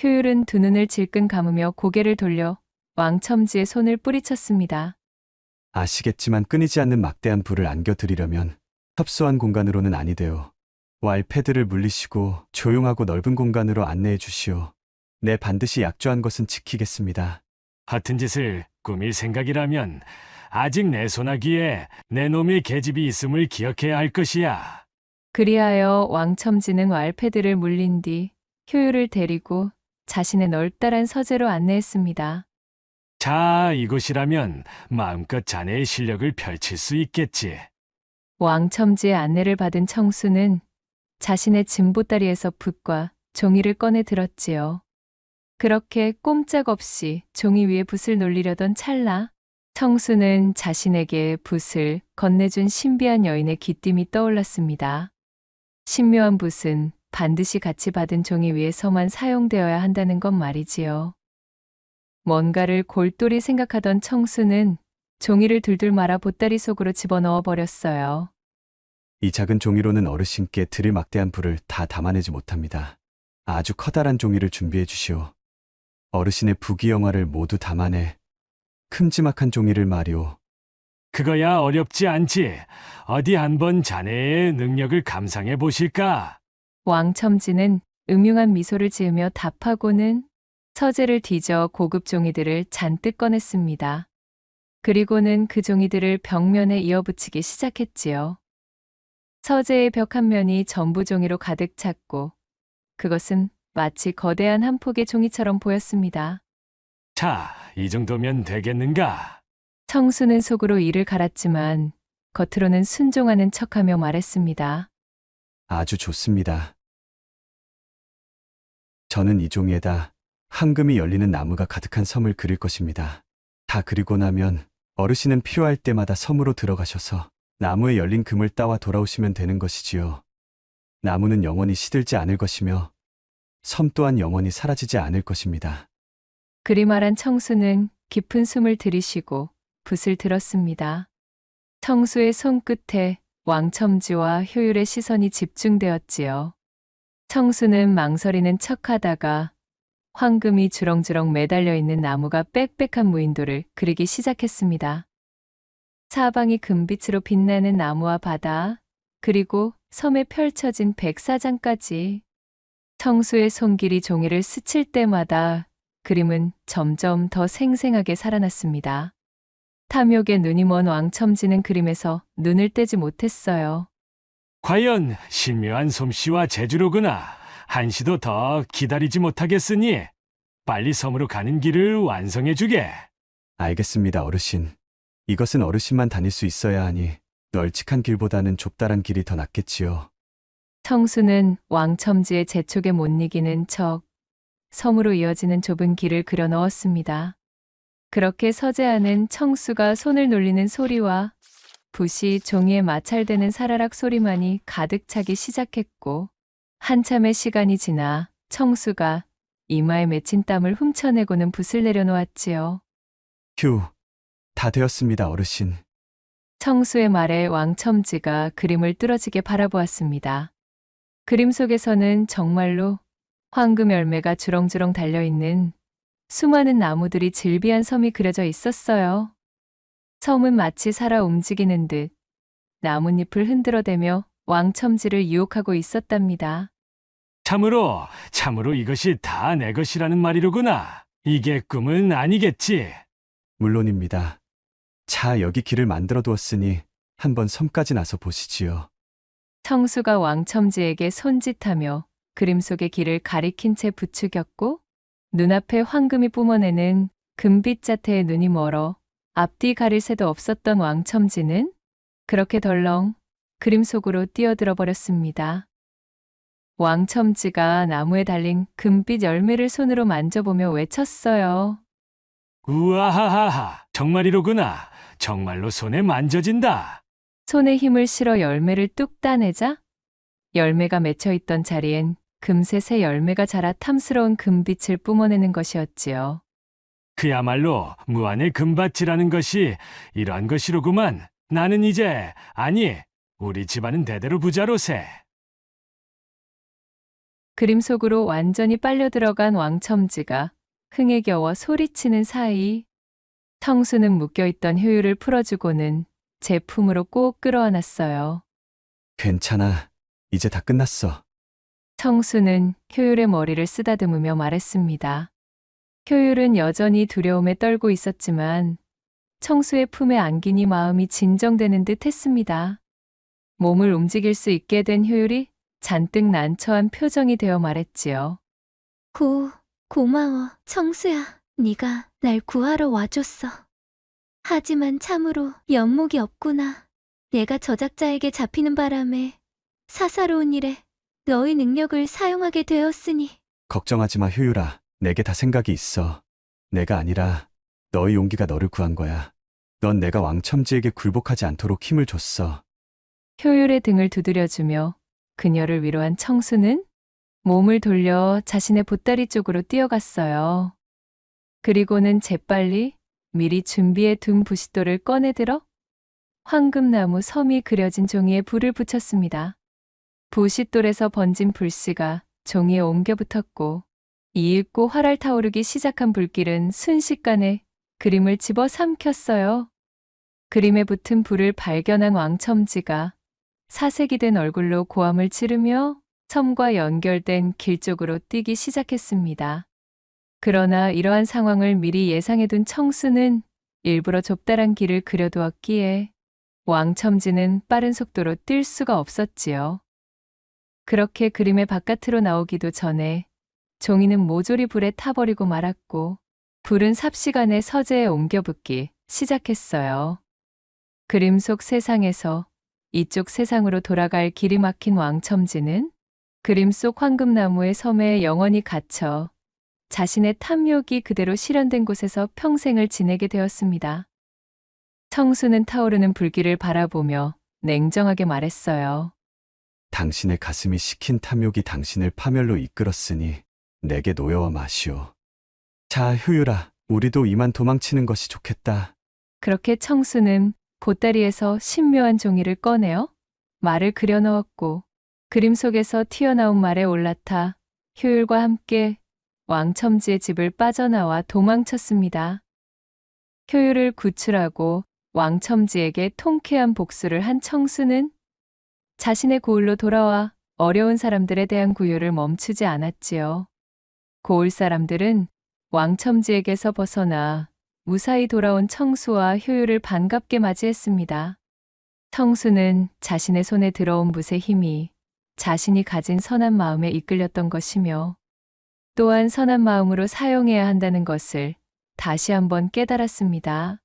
효율은 두 눈을 질끈 감으며 고개를 돌려 왕첨지의 손을 뿌리쳤습니다. 아시겠지만 끊이지 않는 막대한 불을 안겨드리려면 협소한 공간으로는 아니 되오. 왈패들을 물리시고 조용하고 넓은 공간으로 안내해 주시오. 내 반드시 약조한 것은 지키겠습니다. 허튼 짓을 꾸밀 생각이라면 아직 내 손아귀에 내 놈의 계집이 있음을 기억해야 할 것이야. 그리하여 왕첨지는 왈패들을 물린 뒤 효율을 데리고 자신의 넓다란 서재로 안내했습니다. 자, 이곳이라면 마음껏 자네의 실력을 펼칠 수 있겠지. 왕첨지의 안내를 받은 청수는 자신의 짐보따리에서 붓과 종이를 꺼내 들었지요. 그렇게 꼼짝없이 종이 위에 붓을 놀리려던 찰나 청수는 자신에게 붓을 건네준 신비한 여인의 귀띔이 떠올랐습니다. 신묘한 붓은 반드시 같이 받은 종이 위에서만 사용되어야 한다는 것 말이지요. 뭔가를 골똘히 생각하던 청수는 종이를 둘둘 말아 보따리 속으로 집어넣어 버렸어요. 이 작은 종이로는 어르신께 드릴 막대한 불을 다 담아내지 못합니다. 아주 커다란 종이를 준비해 주시오. 어르신의 부귀영화를 모두 담아내 큼지막한 종이를 말이오. 그거야 어렵지 않지. 어디 한번 자네의 능력을 감상해 보실까? 왕첨지는 음흉한 미소를 지으며 답하고는 서재를 뒤져 고급 종이들을 잔뜩 꺼냈습니다. 그리고는 그 종이들을 벽면에 이어붙이기 시작했지요. 서재의 벽 한 면이 전부 종이로 가득 찼고 그것은 마치 거대한 한 폭의 종이처럼 보였습니다. 자, 이 정도면 되겠는가? 청수는 속으로 이를 갈았지만 겉으로는 순종하는 척하며 말했습니다. 아주 좋습니다. 저는 이 종이에다 황금이 열리는 나무가 가득한 섬을 그릴 것입니다. 다 그리고 나면 어르신은 필요할 때마다 섬으로 들어가셔서 나무에 열린 금을 따와 돌아오시면 되는 것이지요. 나무는 영원히 시들지 않을 것이며 섬 또한 영원히 사라지지 않을 것입니다. 그리 말한 청수는 깊은 숨을 들이쉬고 붓을 들었습니다. 청수의 손끝에 왕첨지와 효율의 시선이 집중되었지요. 청수는 망설이는 척하다가 황금이 주렁주렁 매달려 있는 나무가 빽빽한 무인도를 그리기 시작했습니다. 사방이 금빛으로 빛나는 나무와 바다, 그리고 섬에 펼쳐진 백사장까지. 청수의 손길이 종이를 스칠 때마다 그림은 점점 더 생생하게 살아났습니다. 탐욕에 눈이 먼 왕첨지는 그림에서 눈을 떼지 못했어요. 과연 신묘한 솜씨와 재주로구나. 한시도 더 기다리지 못하겠으니 빨리 섬으로 가는 길을 완성해주게. 알겠습니다, 어르신. 이것은 어르신만 다닐 수 있어야 하니 널찍한 길보다는 좁다란 길이 더 낫겠지요. 청수는 왕첨지의 재촉에 못 이기는 척 섬으로 이어지는 좁은 길을 그려 넣었습니다. 그렇게 서재하는 청수가 손을 놀리는 소리와 붓이 종이에 마찰되는 사라락 소리만이 가득 차기 시작했고, 한참의 시간이 지나 청수가 이마에 맺힌 땀을 훔쳐내고는 붓을 내려놓았지요. 휴, 다 되었습니다, 어르신. 청수의 말에 왕첨지가 그림을 뚫어지게 바라보았습니다. 그림 속에서는 정말로 황금 열매가 주렁주렁 달려있는 수많은 나무들이 질비한 섬이 그려져 있었어요. 섬은 마치 살아 움직이는 듯 나뭇잎을 흔들어대며 왕첨지를 유혹하고 있었답니다. 참으로 이것이 다 내 것이라는 말이로구나. 이게 꿈은 아니겠지. 물론입니다. 자, 여기 길을 만들어 두었으니 한번 섬까지 나서 보시지요. 청수가 왕첨지에게 손짓하며 그림 속의 길을 가리킨 채 부추겼고, 눈앞에 황금이 뿜어내는 금빛 자태에 눈이 멀어 앞뒤 가릴 새도 없었던 왕첨지는 그렇게 덜렁 그림 속으로 뛰어들어 버렸습니다. 왕첨지가 나무에 달린 금빛 열매를 손으로 만져보며 외쳤어요. 우아하하하, 정말이로구나. 정말로 손에 만져진다. 손에 힘을 실어 열매를 뚝 따내자 열매가 맺혀있던 자리엔 금세 새 열매가 자라 탐스러운 금빛을 뿜어내는 것이었지요. 그야말로 무한의 금밭이라는 것이 이러한 것이로구만. 나는 이제, 아니, 우리 집안은 대대로 부자로세. 그림 속으로 완전히 빨려 들어간 왕첨지가 흥에 겨워 소리치는 사이 청수는 묶여있던 효율을 풀어주고는 제 품으로 꼭 끌어안았어요. 괜찮아. 이제 다 끝났어. 청수는 효율의 머리를 쓰다듬으며 말했습니다. 효율은 여전히 두려움에 떨고 있었지만 청수의 품에 안기니 마음이 진정되는 듯 했습니다. 몸을 움직일 수 있게 된 효율이 잔뜩 난처한 표정이 되어 말했지요. 고마워, 청수야. 네가 날 구하러 와줬어. 하지만 참으로 면목이 없구나. 내가 저작자에게 잡히는 바람에 사사로운 일에 너의 능력을 사용하게 되었으니. 걱정하지 마, 효율아. 내게 다 생각이 있어. 내가 아니라 너의 용기가 너를 구한 거야. 넌 내가 왕첨지에게 굴복하지 않도록 힘을 줬어. 효율의 등을 두드려주며 그녀를 위로한 청수는 몸을 돌려 자신의 보따리 쪽으로 뛰어갔어요. 그리고는 재빨리 미리 준비해 둔 부싯돌을 꺼내들어 황금나무 섬이 그려진 종이에 불을 붙였습니다. 부싯돌에서 번진 불씨가 종이에 옮겨 붙었고, 이윽고 활활 타오르기 시작한 불길은 순식간에 그림을 집어 삼켰어요. 그림에 붙은 불을 발견한 왕첨지가 사색이 된 얼굴로 고함을 지르며 섬과 연결된 길 쪽으로 뛰기 시작했습니다. 그러나 이러한 상황을 미리 예상해둔 청수는 일부러 좁다란 길을 그려두었기에 왕첨지는 빠른 속도로 뛸 수가 없었지요. 그렇게 그림의 바깥으로 나오기도 전에 종이는 모조리 불에 타버리고 말았고, 불은 삽시간에 서재에 옮겨 붙기 시작했어요. 그림 속 세상에서 이쪽 세상으로 돌아갈 길이 막힌 왕첨지는 그림 속 황금나무의 섬에 영원히 갇혀 자신의 탐욕이 그대로 실현된 곳에서 평생을 지내게 되었습니다. 청수는 타오르는 불길을 바라보며 냉정하게 말했어요. 당신의 가슴이 식힌 탐욕이 당신을 파멸로 이끌었으니 내게 놓여와 마시오. 자, 효율아, 우리도 이만 도망치는 것이 좋겠다. 그렇게 청수는 보따리에서 신묘한 종이를 꺼내어 말을 그려 넣었고 그림 속에서 튀어나온 말에 올라타 효율과 함께 왕첨지의 집을 빠져나와 도망쳤습니다. 효율을 구출하고 왕첨지에게 통쾌한 복수를 한 청수는 자신의 고을로 돌아와 어려운 사람들에 대한 구휼을 멈추지 않았지요. 고을 사람들은 왕첨지에게서 벗어나 무사히 돌아온 청수와 효율을 반갑게 맞이했습니다. 청수는 자신의 손에 들어온 붓의 힘이 자신이 가진 선한 마음에 이끌렸던 것이며 또한 선한 마음으로 사용해야 한다는 것을 다시 한번 깨달았습니다.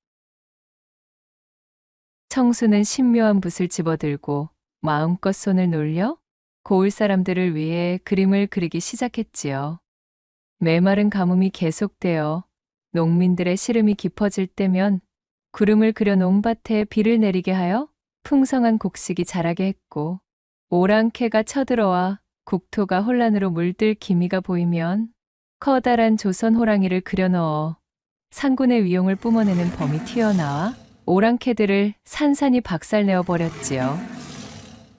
청수는 신묘한 붓을 집어들고 마음껏 손을 놀려 고을 사람들을 위해 그림을 그리기 시작했지요. 메마른 가뭄이 계속되어 농민들의 시름이 깊어질 때면 구름을 그려 농밭에 비를 내리게 하여 풍성한 곡식이 자라게 했고 오랑캐가 쳐들어와 국토가 혼란으로 물들 기미가 보이면 커다란 조선 호랑이를 그려 넣어 상군의 위용을 뿜어내는 범이 튀어나와 오랑캐들을 산산이 박살내어 버렸지요.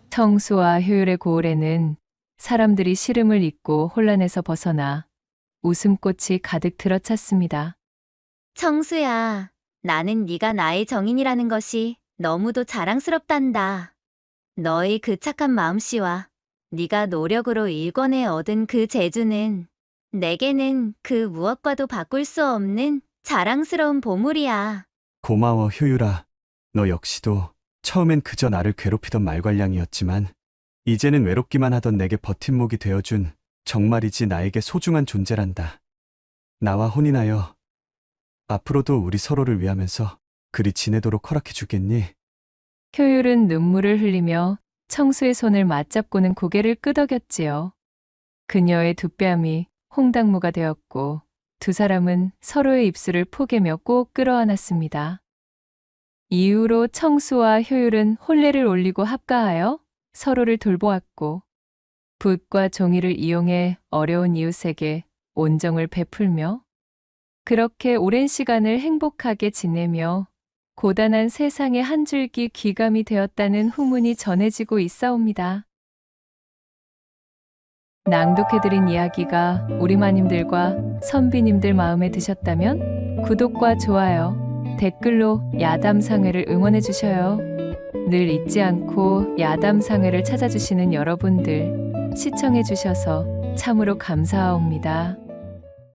청수와 효율의 고을에는 사람들이 시름을 잊고 혼란에서 벗어나 웃음꽃이 가득 들어찼습니다. 청수야, 나는 네가 나의 정인이라는 것이 너무도 자랑스럽단다. 너의 그 착한 마음씨와 네가 노력으로 일궈내 얻은 그 재주는 내게는 그 무엇과도 바꿀 수 없는 자랑스러운 보물이야. 고마워, 효율아. 너 역시도 처음엔 그저 나를 괴롭히던 말괄량이었지만 이제는 외롭기만 하던 내게 버팀목이 되어준 정말이지 나에게 소중한 존재란다. 나와 혼인하여 앞으로도 우리 서로를 위하면서 그리 지내도록 허락해 주겠니? 효율은 눈물을 흘리며 청수의 손을 맞잡고는 고개를 끄덕였지요. 그녀의 두 뺨이 홍당무가 되었고 두 사람은 서로의 입술을 포개며 꼭 끌어안았습니다. 이후로 청수와 효율은 혼례를 올리고 합가하여 서로를 돌보았고 붓과 종이를 이용해 어려운 이웃에게 온정을 베풀며 그렇게 오랜 시간을 행복하게 지내며 고단한 세상의 한 줄기 귀감이 되었다는 후문이 전해지고 있사옵니다. 낭독해드린 이야기가 우리 마님들과 선비님들 마음에 드셨다면 구독과 좋아요, 댓글로 야담상회를 응원해 주셔요. 늘 잊지 않고 야담상회를 찾아주시는 여러분들 시청해 주셔서 참으로 감사하옵니다.